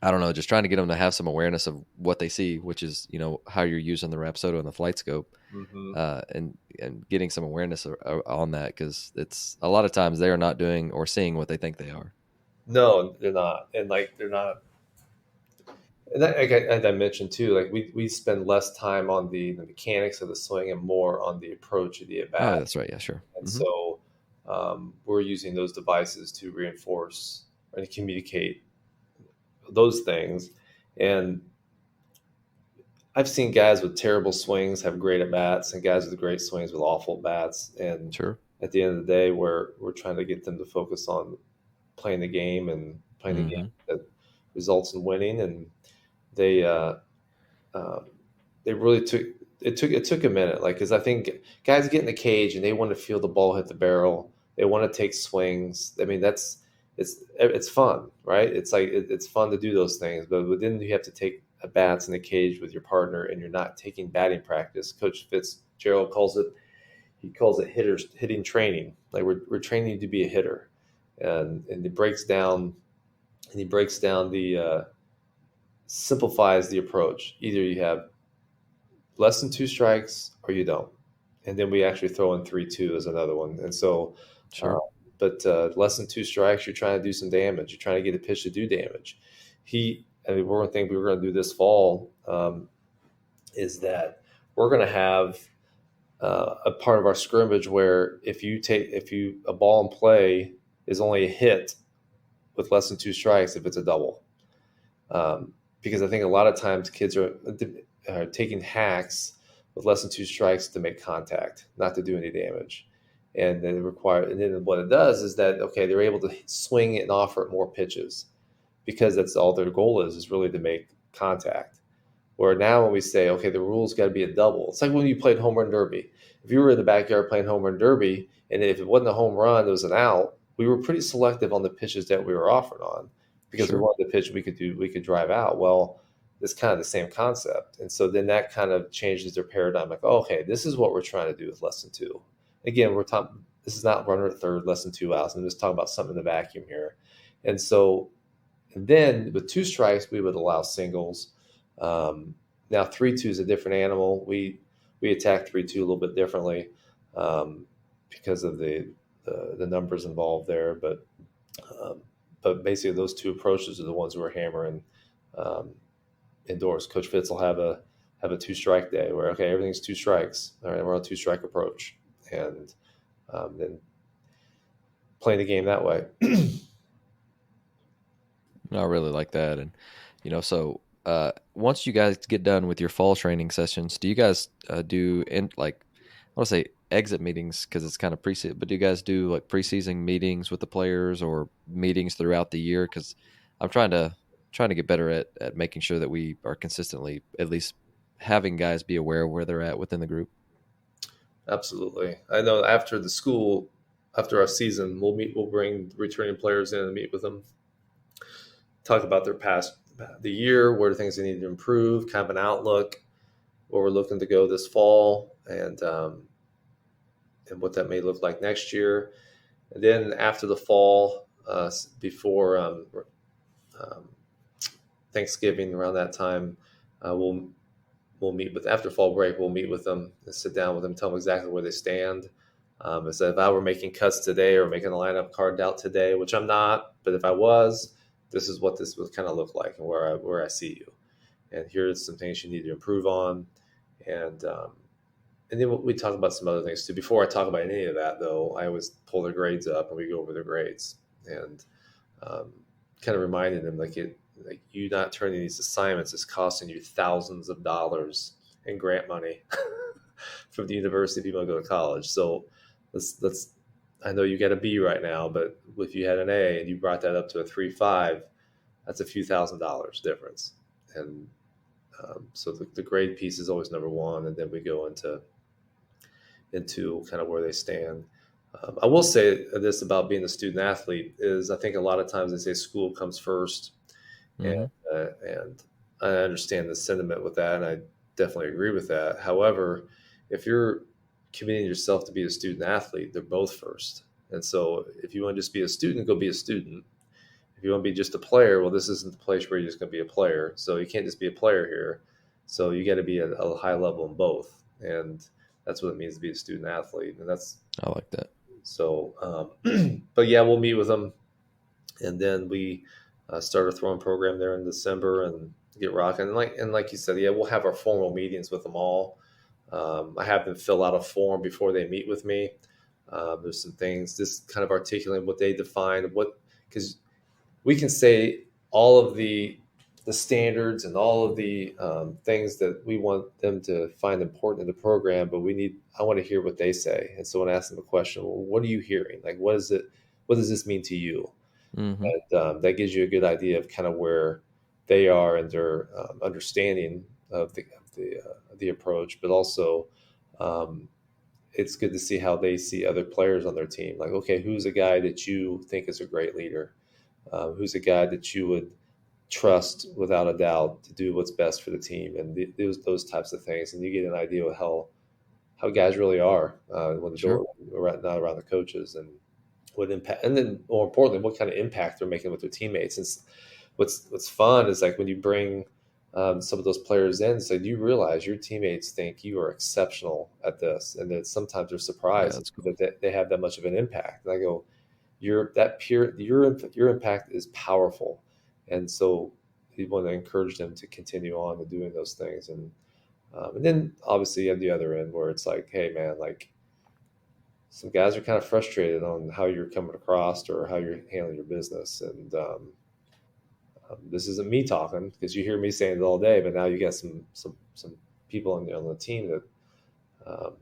I don't know, just trying to get them to have some awareness of what they see, which is, how you're using the Rapsodo and the flight scope, Hmm. and getting some awareness on that, because it's a lot of times they are not doing or seeing what they think they are. No, they're not, and like they're not. And that, like as I mentioned too, like we spend less time on the mechanics of the swing and more on the approach of the at Oh, bat. that's right. Yeah, sure. And Hmm. so we're using those devices to reinforce and communicate those things. And I've seen guys with terrible swings have great at bats, and guys with great swings with awful bats. And Sure. at the end of the day, we're trying to get them to focus on playing the game and playing the game Mm-hmm. that results in winning. And they um, they really took a minute, like, because I think guys get in the cage and they want to feel the ball hit the barrel. They want to take swings. I mean, it's fun, right? It's like it's fun to do those things, but then you have to take a bats in the cage with your partner, and you're not taking batting practice. Coach Fitzgerald calls it hitting training. Like we're training you to be a hitter, and he breaks down the simplifies the approach. Either you have less than two strikes or you don't. And then we actually throw in 3-2 as another one. And so, uh, Sure. but less than two strikes, you're trying to do some damage. You're trying to get a pitch to do damage. One thing we were going to do this fall is that we're going to have a part of our scrimmage where if a ball in play is only a hit with less than two strikes, if it's a double, because I think a lot of times kids are taking hacks with less than two strikes to make contact, not to do any damage. And then what it does is that, okay, they're able to swing it and offer it more pitches because that's all their goal is really to make contact. Where now when we say, okay, the rule's got to be a double, it's like when you played home run derby. If you were in the backyard playing home run derby, and if it wasn't a home run, it was an out, we were pretty selective on the pitches that we were offered on because we Sure. wanted the pitch we could drive out. Well, it's kind of the same concept. And so then that kind of changes their paradigm. Like, oh, okay, this is what we're trying to do with less than two. Again, we're talking, this is not runner at third, less than 2 outs. I'm just talking about something in the vacuum here. And so, and then with two strikes, we would allow singles. Now 3-2 is a different animal. We attack 3-2 a little bit differently because of the numbers involved there. But basically, those two approaches are the ones we're hammering indoors. Coach Fitz will have a two strike day where, okay, everything's two strikes. All right, we're on a two strike approach, and then playing the game that way. I really like that. And, so once you guys get done with your fall training sessions, do you guys do I want to say exit meetings because it's kind of preseason, but do you guys do like preseason meetings with the players or meetings throughout the year? Because I'm trying to get better at making sure that we are consistently at least having guys be aware of where they're at within the group. Absolutely. I know after our season, we'll bring returning players in and meet with them, talk about the year, what are things they need to improve, kind of an outlook, where we're looking to go this fall, and what that may look like next year. And then after the fall, before Thanksgiving, around that time, we'll meet with, after fall break, we'll meet with them and sit down with them, tell them exactly where they stand. I said, if I were making cuts today or making a lineup card out today, which I'm not, but if I was, this is what this would kind of look like and where I see you. And here's some things you need to improve on. And then we talk about some other things too. Before I talk about any of that, though, I always pull their grades up and we go over their grades and kind of reminding them, like you not turning these assignments is costing you thousands of dollars in grant money from the university if you want to go to college. So let's I know you got a B right now, but if you had an A and you brought that up to a 3.5, that's a few $1,000s difference. And so the grade piece is always number one, and then we go into kind of where they stand. I will say this about being a student athlete is I think a lot of times they say school comes first, Mm-hmm. and I understand the sentiment with that, and I definitely agree with that. However, if you're committing yourself to be a student athlete, they're both first. And so if you want to just be a student, go be a student. If you want to be just a player, well, this isn't the place where you're just going to be a player. So you can't just be a player here. So you got to be at a high level in both. And that's what it means to be a student athlete. And that's, I like that. so, but yeah, we'll meet with them. And then we start a throwing program there in December and get rocking. And like you said, yeah, we'll have our formal meetings with them all. I have them fill out a form before they meet with me. There's some things, just kind of articulating what they define, because we can say all of the the standards and all of the things that we want them to find important in the program, but I want to hear what they say. And so when I ask them a question, well, what are you hearing? Like, what does this mean to you? Mm-hmm. And that gives you a good idea of kind of where they are and their understanding of the approach, but also um, it's good to see how they see other players on their team. Like, okay, who's a guy that you think is a great leader? Who's a guy that you would trust without a doubt to do what's best for the team, and those types of things, and you get an idea of how guys really are when the Sure. door not around the coaches, and what impact, and then more importantly, what kind of impact they're making with their teammates. And what's fun is like when you bring some of those players in, so you realize your teammates think you are exceptional at this, and that sometimes they're Yeah, surprised that's cool. that they have that much of an impact. And I go, your impact is powerful, and so you want to encourage them to continue on to doing those things. And then obviously you have the other end where it's like, hey man, like some guys are kind of frustrated on how you're coming across or how you're handling your business. And this isn't me talking because you hear me saying it all day, but now you got some people on the team that um,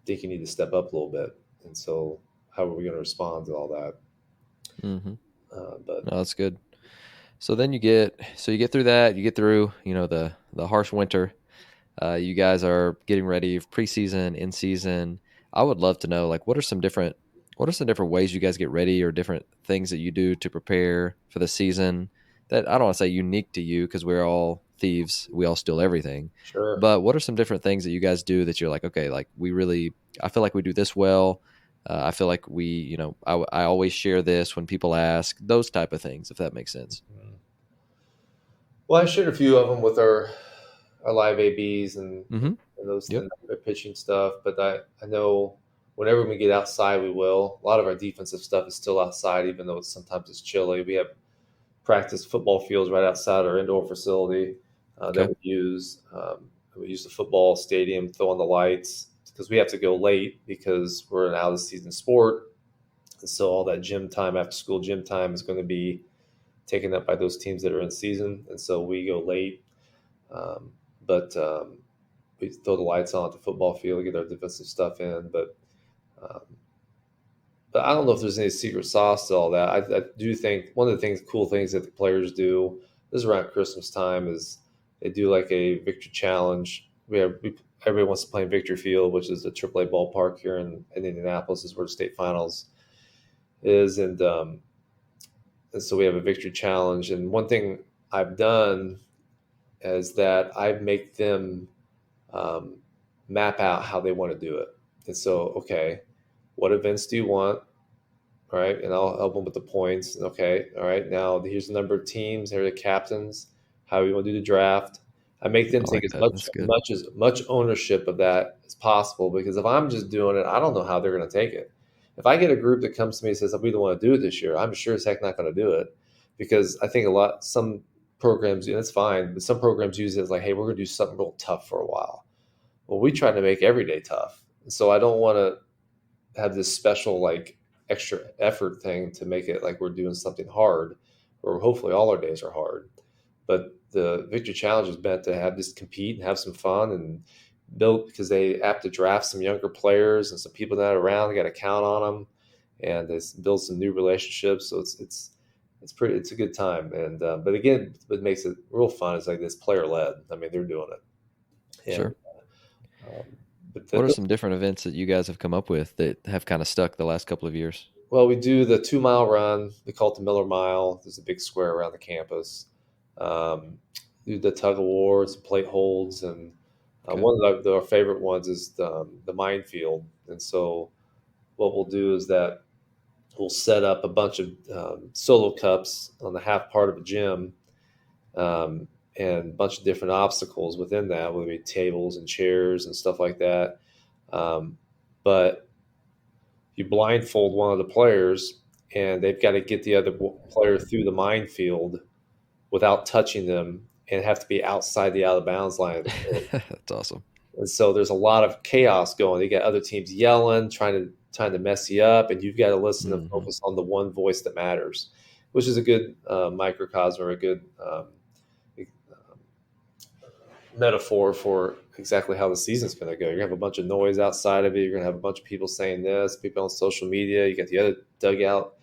think you need to step up a little bit. And so how are we going to respond to all that? Mm-hmm. But No, that's good. So you get through that. You get through, the harsh winter. You guys are getting ready for preseason, in season. I would love to know, like, what are some different ways you guys get ready, or different things that you do to prepare for the season that I don't want to say unique to you, because we're all thieves. We all steal everything. sure. But what are some different things that you guys do that you're like, okay, like I feel like we do this well. I feel like I always share this when people ask, those type of things, if that makes sense. Well, I shared a few of them with our live ABs Mm-hmm. and those Yep. and our pitching stuff. But I know whenever we get outside, we will. A lot of our defensive stuff is still outside, even though sometimes it's chilly. We have practice football fields right outside our indoor facility that Okay. we use the football stadium, throw on the lights because we have to go late because we're an out of season sport. And so all that gym time, after school gym time, is going to be taken up by those teams that are in season. And so we go late. Um, but we throw the lights on at the football field, get our defensive stuff in. Um, but I don't know if there's any secret sauce to all that. I do think one of the cool things that the players do, this is around Christmas time, is they do like a victory challenge. Everybody wants to play in Victory Field, which is a AAA ballpark here in Indianapolis, is where the state finals is, and so we have a victory challenge. And one thing I've done is that I make them um, map out how they want to do it. And so, okay, what events do you want? All right, and I'll help them with the points. Okay, all right, now here's the number of teams. Here are the captains. How we want to do the draft. I make them I take like as that. much That's good. much as much ownership of that as possible, because if I'm just doing it, I don't know how they're going to take it. If I get a group that comes to me and says we don't want to do it this year, I'm sure as heck not going to do it, because I think some programs, and it's fine, but some programs use it as like, hey, we're going to do something real tough for a while. Well, we try to make every day tough, so I don't want to have this special like extra effort thing to make it like we're doing something hard, or hopefully all our days are hard. But the victory challenge is meant to have just compete and have some fun and build, because they have to draft some younger players and some people that are around. They got to count on them, and they build some new relationships. So it's a good time. And but again, what makes it real fun is like this player led. I mean, they're doing it, and Sure. um, but What are some different events that you guys have come up with that have kind of stuck the last couple of years? well, we do the 2 mile run. We call it the Miller Mile. There's a big square around the campus. Um, do the tug of war, some plate holds, and Okay. one of our favorite ones is the minefield. And so, what we'll do is that we'll set up a bunch of solo cups on the half part of a gym, um, and a bunch of different obstacles within that, whether it be tables and chairs and stuff like that. But you blindfold one of the players, and they've got to get the other player through the minefield without touching them, and have to be outside the out of bounds line of the court. That's awesome. And so there's a lot of chaos going. You got other teams yelling, trying to mess you up, and you've got to listen and Hmm. focus on the one voice that matters, which is a good microcosm, or a good metaphor for exactly how the season's going to go. You're going to have a bunch of noise outside of it. You're going to have a bunch of people saying this, people on social media. You got the other dugout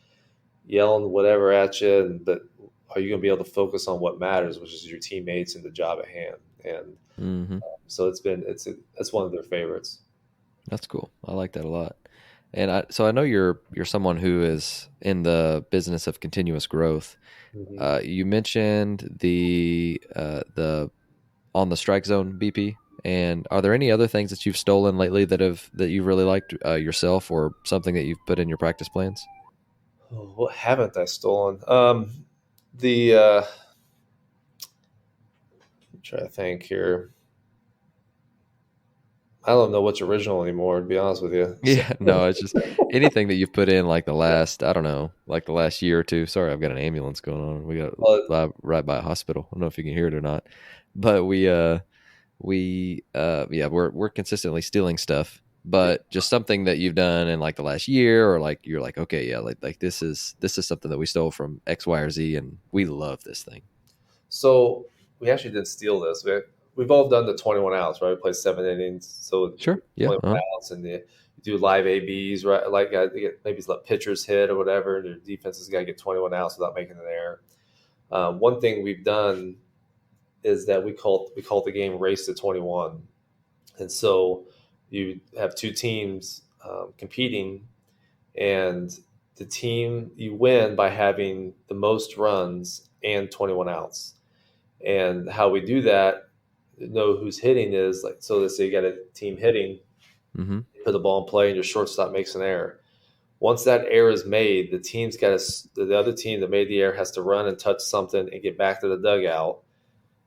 yelling whatever at you, but are you going to be able to focus on what matters, which is your teammates and the job at hand? And Mm-hmm. so it's one of their favorites. That's cool. I like that a lot. And so I know you're someone who is in the business of continuous growth. Mm-hmm. You mentioned the on the strike zone BP. And are there any other things that you've stolen lately that you really liked yourself, or something that you've put in your practice plans? Oh, what haven't I stolen? The I'm trying to think here. I don't know what's original anymore, to be honest with you. So, Yeah, no, it's just anything that you've put in like the last, I don't know, like the last year or two. Sorry, I've got an ambulance going on. We got uh, right by a hospital. I don't know if you can hear it or not, but yeah, we're consistently stealing stuff, but just something that you've done in like the last year, or like you're like, okay, yeah, like this is something that we stole from X, Y, or Z, and we love this thing. so we actually didn't steal this. We've all done the 21 outs, right? We play 7 innings, so Sure. Yeah. 21 outs, and you do live ABs, right? Like maybe it's let pitchers hit or whatever, and your defense has got to get 21 outs without making an error. One thing we've done is that we call the game race to 21, and so you have two teams competing, and the team you win by having the most runs and 21 outs. And how we do that, know who's hitting is like, so let's say you got a team hitting, Mm-hmm. put the ball in play, and your shortstop makes an error. Once that error is made, the other team that made the error has to run and touch something and get back to the dugout,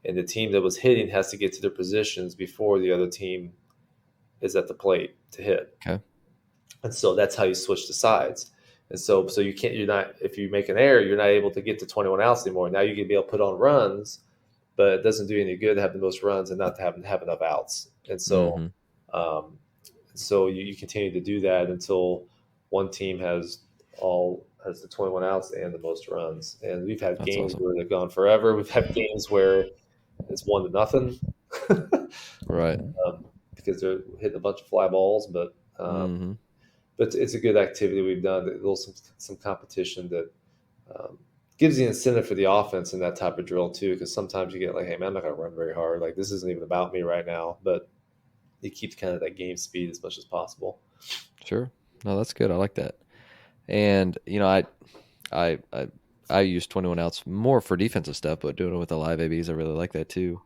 and the team that was hitting has to get to their positions before the other team is at the plate to hit. Okay. And so that's how you switch the sides. And so you're not, if you make an error, you're not able to get to 21 outs anymore. Now you can be able to put on runs, but it doesn't do any good to have the most runs and not to have enough outs. And so, Mm-hmm. um, you continue to do that until one team has the 21 outs and the most runs. And we've had That's games awesome. where they've gone forever. We've had games where it's 1-0 Right. because they're hitting a bunch of fly balls, Mm-hmm. but it's a good activity we've done. A little some competition that um, gives the incentive for the offense in that type of drill too. Because sometimes you get like, hey man, I'm not going to run very hard. Like this isn't even about me right now. But it keeps kind of that game speed as much as possible. Sure. No, that's good. I like that. And I I I use 21 outs more for defensive stuff, but doing it with the live ABs, I really like that too.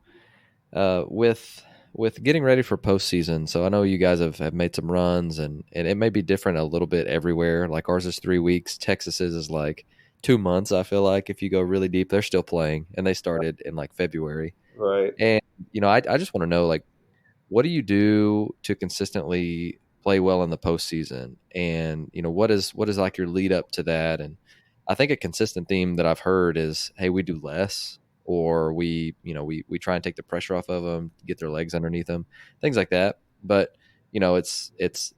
With getting ready for postseason, so I know you guys have made some runs, and it may be different a little bit everywhere. Like ours is 3 weeks. Texas's is like 2 months. I feel like if you go really deep, they're still playing, and they started in like February. Right. And I just want to know, like, what do you do to consistently play well in the postseason? And what is like your lead up to that? And I think a consistent theme that I've heard is, hey, we do less, or we try and take the pressure off of them, get their legs underneath them, things like that. But it's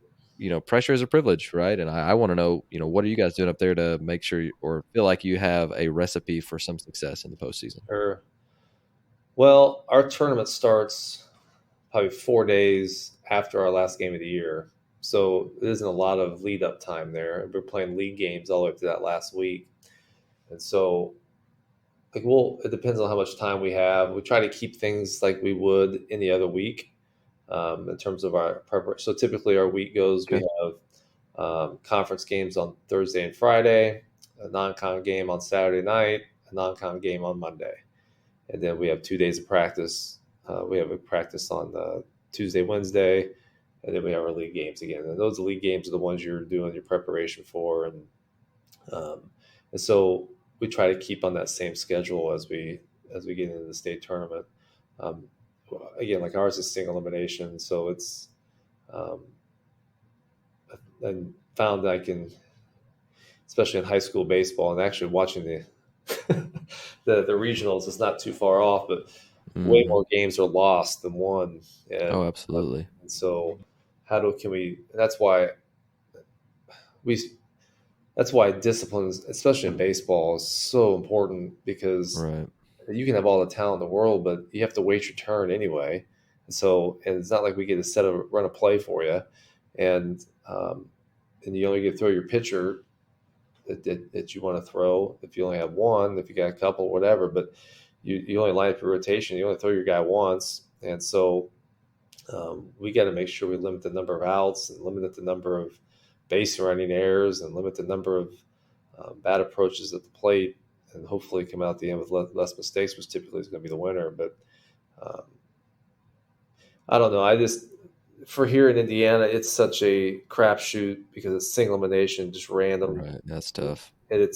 pressure is a privilege, right? And I want to know, what are you guys doing up there to make sure or feel like you have a recipe for some success in the postseason? Or well, our tournament starts probably 4 days after our last game of the year. So it isn't a lot of lead up time there. We're playing league games all the way up to that last week. And so it depends on how much time we have. We try to keep things like we would any other week in terms of our preparation. So typically our week goes, we Okay. have conference games on Thursday and Friday, a non-con game on Saturday night, a non-con game on Monday. And then we have 2 days of practice. We have a practice on Tuesday, Wednesday, and then we have our league games again. And those league games are the ones you're doing your preparation for, um, and so we try to keep on that same schedule as we get into the state tournament. Um, Again, like ours is single elimination, so it's um, and found that I can, especially in high school baseball, and actually watching the the regionals is not too far off, but way Hmm. more games are lost than won, Oh, and, absolutely. and so how do can we? We that's why disciplines, especially in baseball, is so important because Right. you can have all the talent in the world, but you have to wait your turn anyway. And it's not like we get to run a play for you, and and you only get to throw your pitcher that you want to throw. If you only have one, if you got a couple, whatever, but you only line up your rotation. You only throw your guy once, and so we got to make sure we limit the number of outs and limit the number of base running errors and limit the number of bad approaches at the plate, and hopefully come out at the end with less mistakes, which typically is going to be the winner. But um, I don't know. For here in Indiana, it's such a crapshoot because it's single elimination, just random. Right. That's tough. And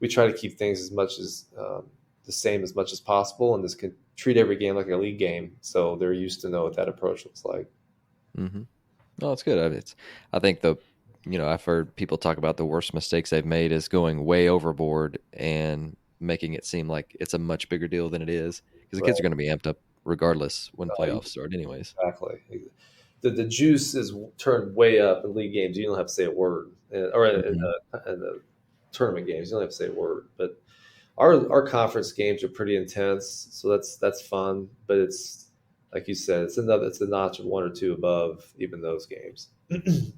we try to keep things as much as the same as much as possible, and this can treat every game like a league game, so they're used to know what that approach looks like. Mm-hmm. No, it's good. I think I've heard people talk about the worst mistakes they've made is going way overboard and making it seem like it's a much bigger deal than it is, because the kids are going to be amped up regardless when playoffs start anyways. Exactly. The juice is turned way up in league games. You don't have to say a word, or in the tournament games, you don't have to say a word. But our conference games are pretty intense, so that's fun. But it's like you said, it's a notch of one or two above even those games.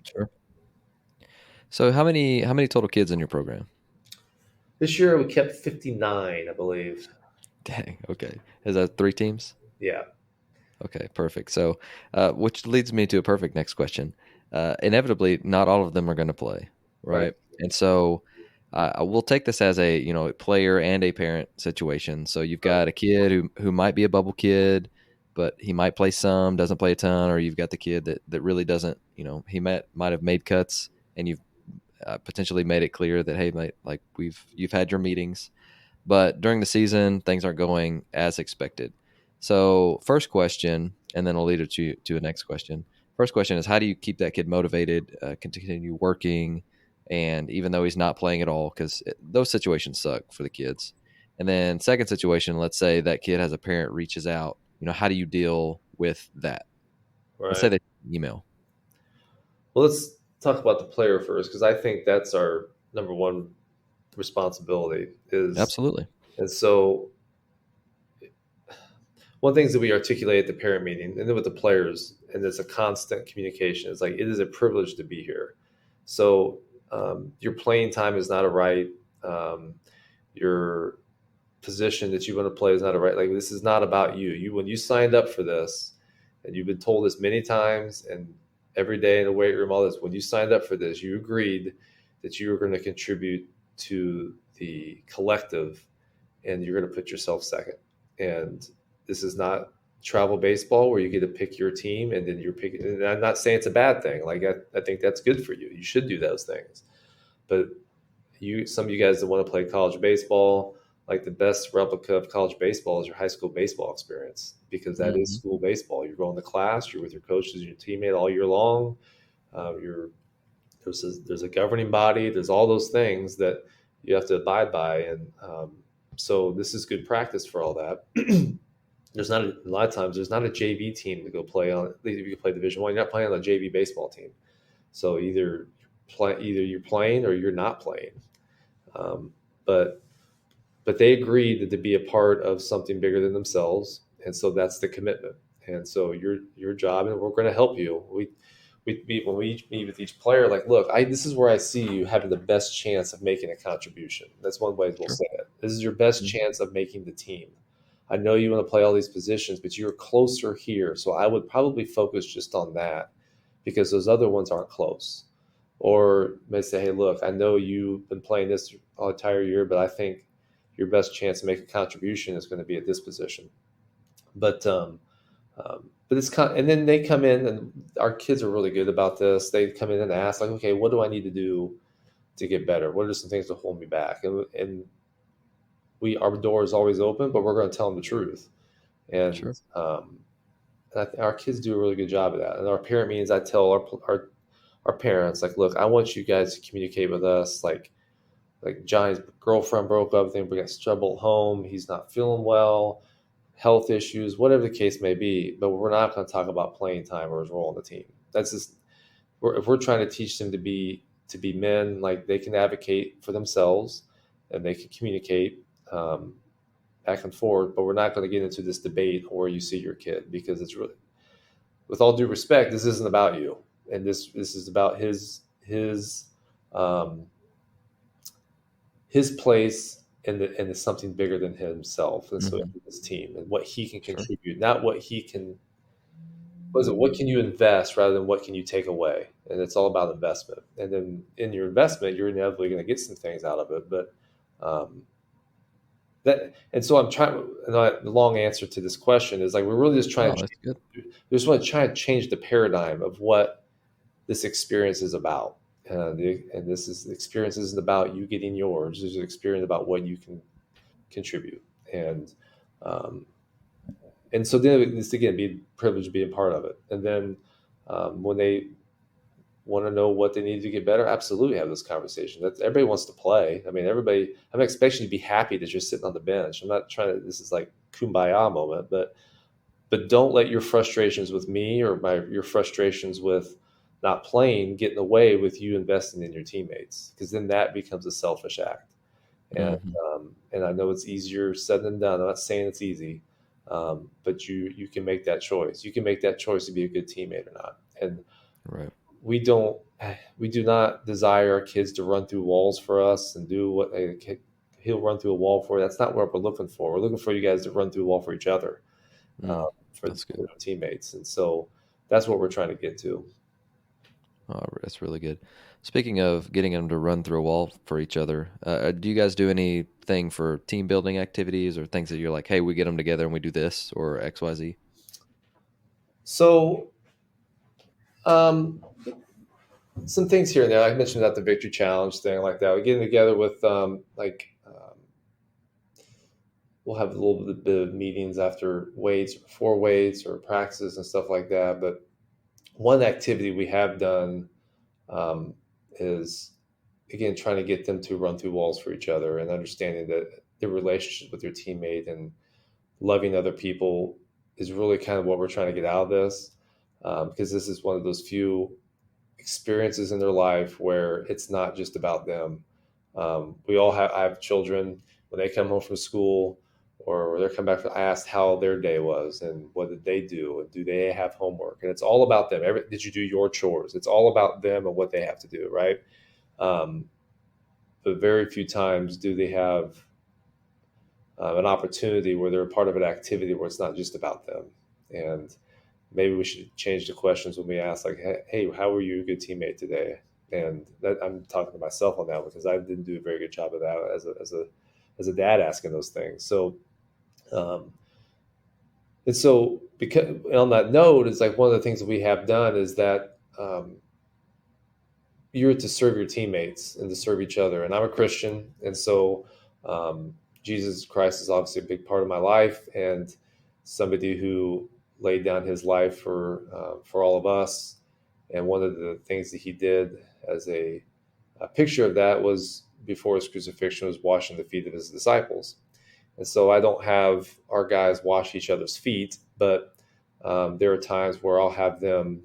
Sure. So how many total kids in your program? This year we kept 59, I believe. Dang. Okay. Is that 3 teams? Yeah. Okay, perfect. So, which leads me to a perfect next question. Inevitably, not all of them are going to play, right? And so, we'll take this as a player and a parent situation. So you've got a kid who might be a bubble kid, but he might play some, doesn't play a ton, or you've got the kid that really doesn't. He might have made cuts, and you've potentially made it clear that, hey, mate, like you've had your meetings, but during the season things aren't going as expected. So first question, and then I'll lead it to the next question. First question is, how do you keep that kid motivated, continue working, and even though he's not playing at all, because those situations suck for the kids. And then second situation, let's say that kid has a parent reaches out. How do you deal with that? Right. Let's say they email. Well, let's talk about the player first, because I think that's our number one responsibility. Absolutely. And so one of the things that we articulate at the parent meeting and then with the players, and it's a constant communication, it's like, it is a privilege to be here. So your playing time is not a right. Your position that you want to play is not a right. Like, this is not about you. When you signed up for this, and you've been told this many times and every day in the weight room, all this, when you signed up for this, you agreed that you were going to contribute to the collective, and you're going to put yourself second. And this is not travel baseball where you get to pick your team and then you're picking. And I'm not saying it's a bad thing. Like, I think that's good for you. You should do those things. But some of you guys that want to play college baseball, like, the best replica of college baseball is your high school baseball experience, because that is school baseball. You're going to class, you're with your coaches and your teammate all year long. There's a governing body. There's all those things that you have to abide by. And so this is good practice for all that. A lot of times there's not a JV team to go play on. You can play Division I. You're not playing on a JV baseball team. So either you're playing or you're not playing. But they agreed to be a part of something bigger than themselves, and so that's the commitment. And so your job, and we're going to help you. When we meet with each player, like, look, this is where I see you having the best chance of making a contribution. That's one way we'll say it. This is your best chance of making the team. I know you want to play all these positions, but you're closer here. So I would probably focus just on that, because those other ones aren't close. Or may say, hey, look, I know you've been playing this all the entire year, but I think your best chance to make a contribution is going to be at this position. But it's and then they come in, and our kids are really good about this. They come in and ask, like, okay, what do I need to do to get better? What are some things that hold me back? And our door is always open, but we're going to tell them the truth. And, our kids do a really good job of that. And our parent meetings, I tell our parents, like, look, I want you guys to communicate with us. Like Johnny's girlfriend broke up with him, we got trouble at home. He's not feeling well, health issues, whatever the case may be. But we're not going to talk about playing time or his role on the team. That's just, if we're trying to teach them to be men, like, they can advocate for themselves and they can communicate. back and forth, but we're not going to get into this debate where you see your kid, because it's really, with all due respect, this isn't about you, and this is about um, his place and it's something bigger than himself, and so Mm-hmm. his team and what he can Sure. contribute, not what he can. What can you invest rather than what can you take away? And it's all about investment. And then in your investment, you're inevitably going to get some things out of it. But um, and so I'm trying. And the long answer to this question is like we're really just trying Oh, to that's good. we just want to try and change the paradigm of what this experience is about. And this is the experience isn't about you getting yours. It's an experience about what you can contribute. Um, and so then it's again be privileged being part of it. And then when they want to know what they need to get better, absolutely have this conversation. That everybody wants to play. I mean, everybody. I'm not expecting you to be happy that you're sitting on the bench. I'm not trying to. This is like kumbaya moment, but don't let your frustrations with me or your frustrations with not playing get in the way with you investing in your teammates, because then that becomes a selfish act. And Mm-hmm. and I know it's easier said than done. I'm not saying it's easy, but you can make that choice. You can make that choice to be a good teammate or not. And Right. we don't we do not desire our kids to run through walls for us and do what he'll run through a wall for. That's not what we're looking for. We're looking for you guys to run through a wall for each other, Mm. for That's good. their teammates. And so that's what we're trying to get to. Oh, that's really good. Speaking of getting them to run through a wall for each other, do you guys do anything for team building activities or things that you're like, hey, we get them together and we do this or X, Y, Z? So um, some things here and there. I mentioned that the victory challenge thing like that. We're getting together with we'll have a little bit of meetings after weights, before weights, or practices and stuff like that. But one activity we have done um, is again trying to get them to run through walls for each other and understanding that their relationship with their teammate and loving other people is really kind of what we're trying to get out of this, because this is one of those few experiences in their life where it's not just about them. We all have I have children. When they come home from school or they're coming back from, I asked how their day was and what did they do and do they have homework, and it's all about them. Did you do your chores? It's all about them and what they have to do, right? um, but very few times do they have an opportunity where they're a part of an activity where it's not just about them. And maybe we should change the questions when we ask, like, "Hey, how were you a good teammate today?" And that, I'm talking to myself on that because I didn't do a very good job of that as a dad asking those things. So, um, and so because on that note, it's like one of the things that we have done is that you're to serve your teammates and to serve each other. And I'm a Christian, and so Jesus Christ is obviously a big part of my life, and somebody who laid down his life for all of us. And one of the things that he did as a picture of that was before his crucifixion was washing the feet of his disciples. And so I don't have our guys wash each other's feet, but there are times where I'll have them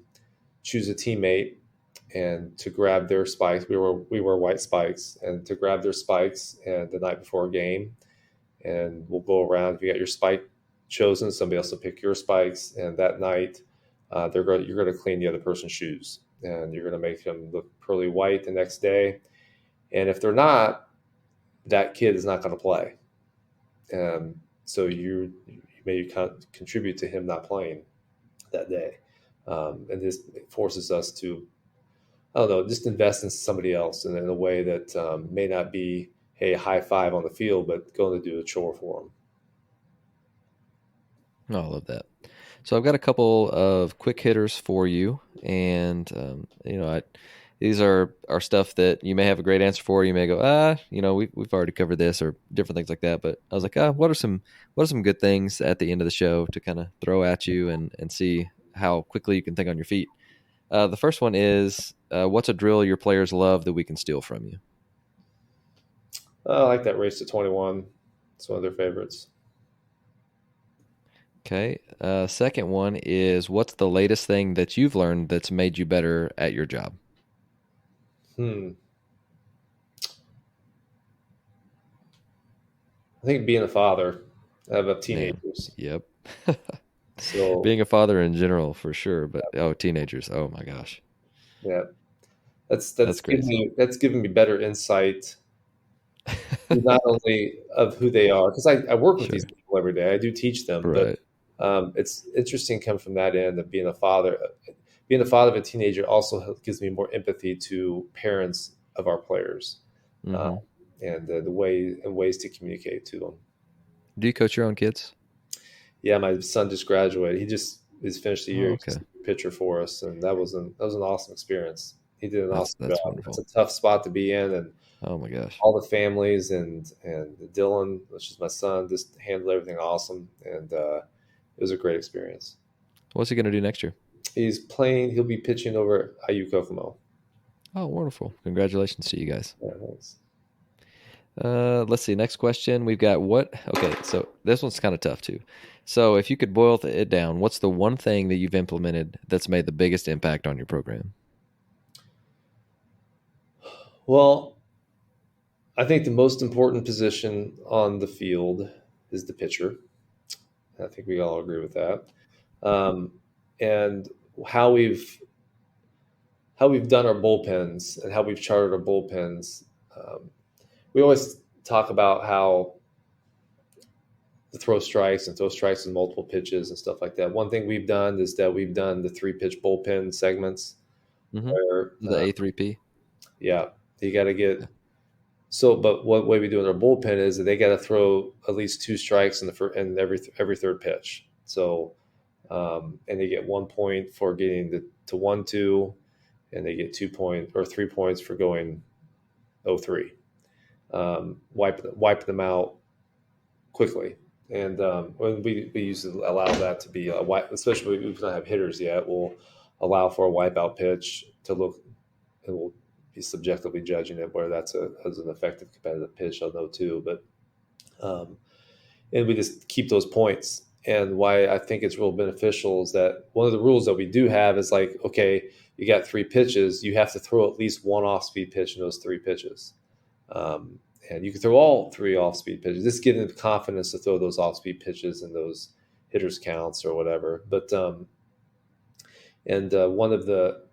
choose a teammate and to grab their spikes. We wear white spikes, and to grab their spikes and the night before a game, and we'll go around. If you got your spike chosen, somebody else will pick your spikes, and that night you're going to clean the other person's shoes, and you're going to make them look pearly white the next day. And if they're not, that kid is not going to play. So you may contribute to him not playing that day, and this forces us to, I don't know, just invest in somebody else in a way that may not be, hey, high five on the field, but going to do a chore for them. No, I love that. So I've got a couple of quick hitters for you, and these are stuff that you may have a great answer for. You may go, we've already covered this, or different things like that. But I was like, what are some good things at the end of the show to kind of throw at you and see how quickly you can think on your feet. The first one is, what's a drill your players love that we can steal from you? I like that race to 21. It's one of their favorites. Okay. Second one is, what's the latest thing that you've learned that's made you better at your job? Hmm. I think being a father. I have Man, teenagers. yep. So Being a father in general, for sure, but teenagers. Oh my gosh, yeah, that's crazy. that's given me better insight, not only of who they are, because I work with these Sure. people every day. I do teach them, but Right. it's interesting coming from that end of being a father. Being the father of a teenager also gives me more empathy to parents of our players, uh, Mm-hmm. and the way and ways to communicate to them. Do you coach your own kids? Yeah, my son just graduated. He just is finished the Oh, year. He's okay. a pitcher for us, and that was an awesome experience. He did an awesome That's job. It's wonderful. a tough spot to be in, and Oh my gosh. all the families and Dylan, which is my son, just handled everything awesome, and it was a great experience. What's he gonna do next year? He's playing. He'll be pitching over at IU Kokomo. Oh, wonderful. Congratulations to you guys. Yeah, thanks. Let's see. Next question. We've got what? Okay, so this one's kind of tough too. So, if you could boil it down, what's the one thing that you've implemented that's made the biggest impact on your program? Well, I think the most important position on the field is the pitcher. I think we all agree with that. Um, and how we've how we've done our bullpens and how we've charted our bullpens. Um, we always talk about how to throw strikes and throw strikes in multiple pitches and stuff like that. One thing we've done is that we've done the 3 pitch bullpen segments Mm-hmm. where, The A3P. yeah, you got to get. So, but what way we do in our bullpen is that they got to throw at least 2 strikes in the first and every third pitch. So, and they get 1 point for getting to 1-2, and they get 2 point or 3 points for going 0-3. Wipe them out quickly. And when we usually allow that to be a wipe, especially if we don't have hitters yet, we'll allow for a wipeout pitch to look, and we'll be subjectively judging it whether that's as an effective competitive pitch. I'll know too, but and we just keep those points. And why I think it's real beneficial is that one of the rules that we do have is like, okay, you got 3 pitches, you have to throw at least one off-speed pitch in those 3 pitches. Um, and you can throw all 3 off-speed pitches. Just give them the confidence to throw those off-speed pitches and those hitters counts or whatever. But one of the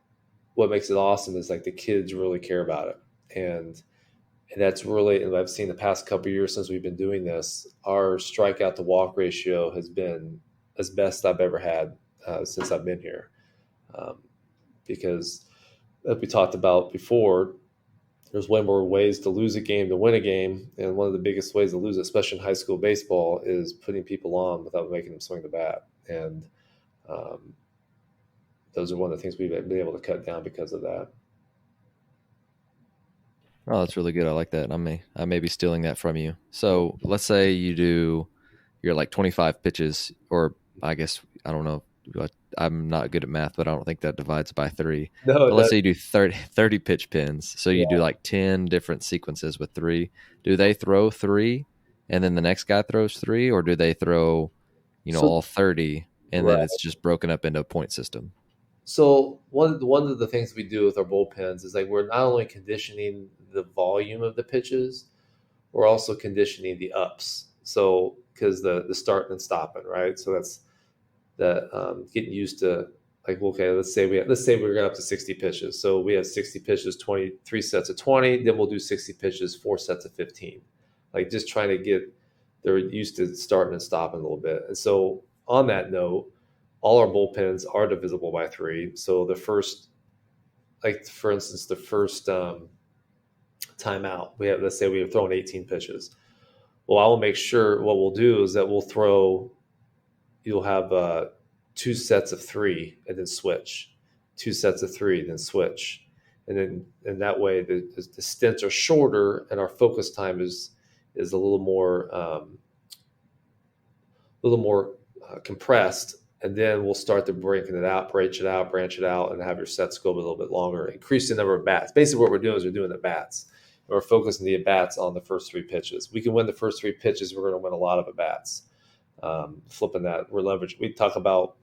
what makes it awesome is like the kids really care about it, and that's really, and I've seen the past couple of years since we've been doing this, our strikeout to walk ratio has been as best I've ever had since I've been here, um, because as we talked about before, there's way more ways to lose a game to win a game. And one of the biggest ways to lose it, especially in high school baseball, is putting people on without making them swing the bat. And um, those are one of the things we've been able to cut down because of that. Oh, that's really good. I like that. I may be stealing that from you. So let's say you're like 25 pitches, or I guess I don't know. I'm not good at math, but I don't think that divides by 3. No, But let's that, say you do 30 pitch pins. So you do yeah. like 10 different sequences with 3. Do they throw 3 and then the next guy throws 3, or do they throw, So, all 30 and then right. it's just broken up into a point system? So one of the things we do with our bullpens is like we're not only conditioning the volume of the pitches, we're also conditioning the ups. So because the starting and stopping, right? So that's that getting used to, like, okay, let's say we're up to 60 pitches. So we have 60 pitches, 23 sets of 20. Then we'll do 60 pitches, 4 sets of 15. Like just trying to get they're used to starting and stopping a little bit. And so on that note, all our bullpens are divisible by 3. So the first, like for instance, the first timeout, we have, let's say we have thrown 18 pitches. Well, I will make sure what we'll do is that you'll have 2 sets of 3 and then switch, 2 sets of 3, then switch. And that way the stints are shorter and our focus time is a little more compressed, and then we'll start to breaking it out, branch it out, and have your sets go a little bit longer. Increase the number of bats. Basically, what we're doing is we're doing the bats. And we're focusing the at bats on the first 3 pitches. We can win the first 3 pitches. We're going to win a lot of at bats. Flipping that, we're leveraging. We talk about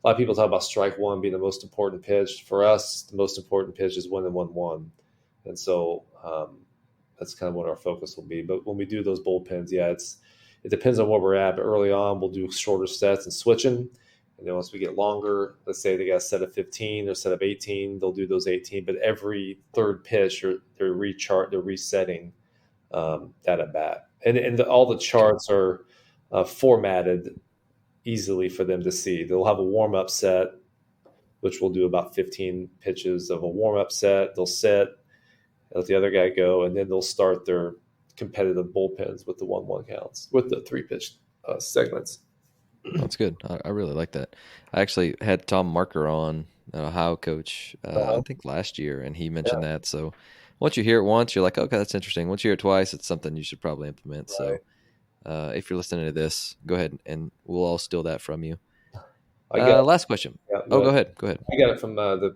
a lot of people talk about strike one being the most important pitch. For us, the most important pitch is 1-1-1, and so that's kind of what our focus will be. But when we do those bullpens, yeah, it depends on where we're at. But early on, we'll do shorter sets and switching. And then once we get longer, let's say they got a set of 15 or a set of 18, they'll do those 18. But every third pitch, they're resetting that at bat. And all the charts are formatted easily for them to see. They'll have a warm-up set, which will do about 15 pitches of a warm-up set. They'll sit, let the other guy go, and then they'll start their competitive bullpens with the 1-1 counts, with the 3-pitch segments. That's good. I really like that. I actually had Tom Marker on, an Ohio coach, I think last year, and he mentioned that. So once you hear it once, you're like, okay, that's interesting. Once you hear it twice, it's something you should probably implement. Right. So if you're listening to this, go ahead and we'll all steal that from you. Last question. Yeah, go ahead. I got it from the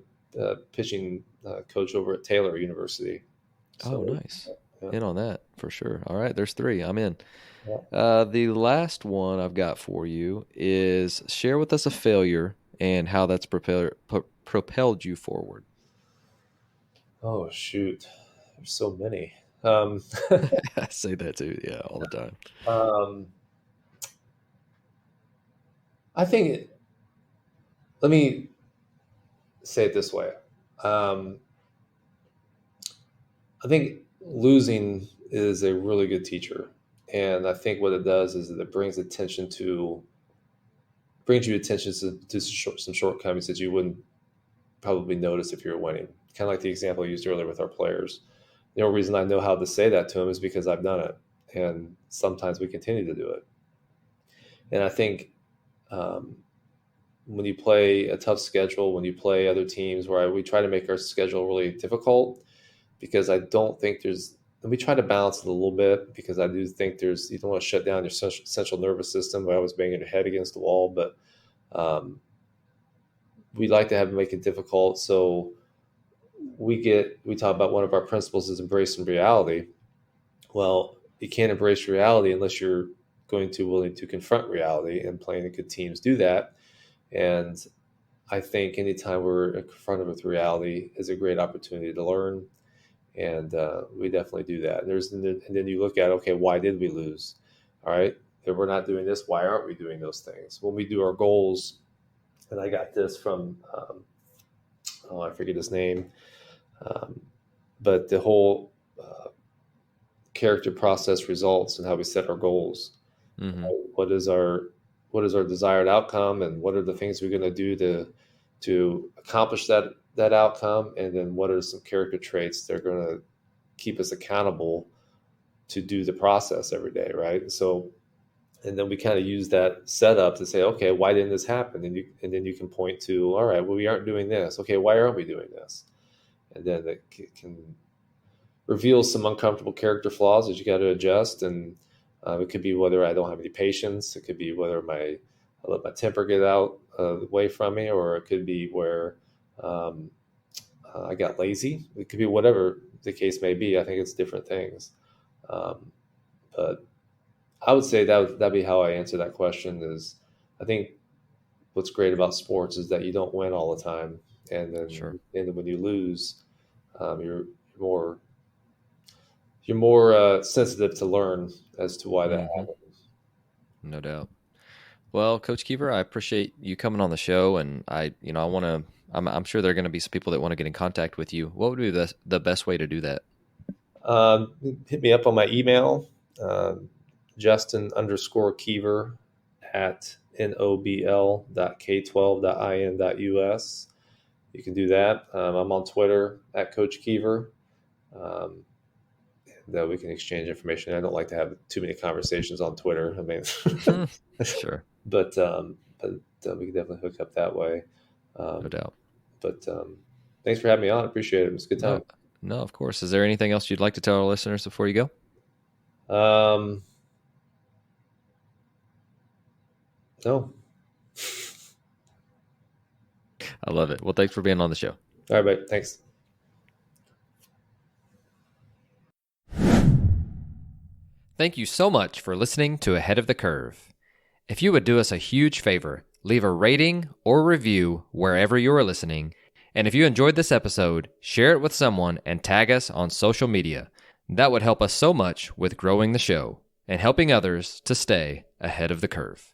pitching coach over at Taylor University. So, nice. Yeah. In on that for sure. All right, there's 3. I'm in. Yeah. The last one I've got for you is share with us a failure and how that's propelled you forward. Oh, shoot. There's so many. I say that too. Yeah, all the time. I think, let me say it this way. I think losing is a really good teacher. And I think what it does is that it brings you attention to some shortcomings that you wouldn't probably notice if you were winning. Kind of like the example I used earlier with our players. The only reason I know how to say that to them is because I've done it. And sometimes we continue to do it. And I think when you play a tough schedule, when you play other teams where we try to make our schedule really difficult, because I don't think and we try to balance it a little bit, because I do think you don't want to shut down your central nervous system by always banging your head against the wall, but we like to make it difficult. So we talk about one of our principles is embracing reality. Well, you can't embrace reality unless you're willing to confront reality, and playing the good teams do that. And I think anytime we're confronted with reality is a great opportunity to learn. And we definitely do that. And then you look at, okay, why did we lose? All right, if we're not doing this, why aren't we doing those things? When we do our goals, and I got this from, I forget his name, but the whole character process results and how we set our goals. Mm-hmm. What is our desired outcome, and what are the things we're going to do to accomplish that outcome, and then what are some character traits that are going to keep us accountable to do the process every day, right? So, and then we kind of use that setup to say, okay, why didn't this happen? And then you can point to, all right, well, we aren't doing this. Okay, why aren't we doing this? And then it can reveal some uncomfortable character flaws that you got to adjust. And it could be whether I don't have any patience. It could be whether I let my temper get out away from me, or it could be where I got lazy. It could be whatever the case may be. I think it's different things. But I would say that'd be how I answer that question. Is I think what's great about sports is that you don't win all the time, and then and then when you lose, you're more sensitive to learn as to why that happens. No doubt. Well, Coach Keever, I appreciate you coming on the show, and I'm sure there are going to be some people that want to get in contact with you. What would be the best way to do that? Hit me up on my email, Justin_Keever at nobl.k12.in.us. You can do that. I'm on Twitter at Coach Keever. That we can exchange information. I don't like to have too many conversations on Twitter. I mean, sure. But we can definitely hook up that way. No doubt. But thanks for having me on. I appreciate it. It was a good time. No, of course. Is there anything else you'd like to tell our listeners before you go? No. I love it. Well, thanks for being on the show. All right, mate. Thanks. Thank you so much for listening to Ahead of the Curve. If you would do us a huge favor, leave a rating or review wherever you are listening. And if you enjoyed this episode, share it with someone and tag us on social media. That would help us so much with growing the show. and helping others to stay ahead of the curve.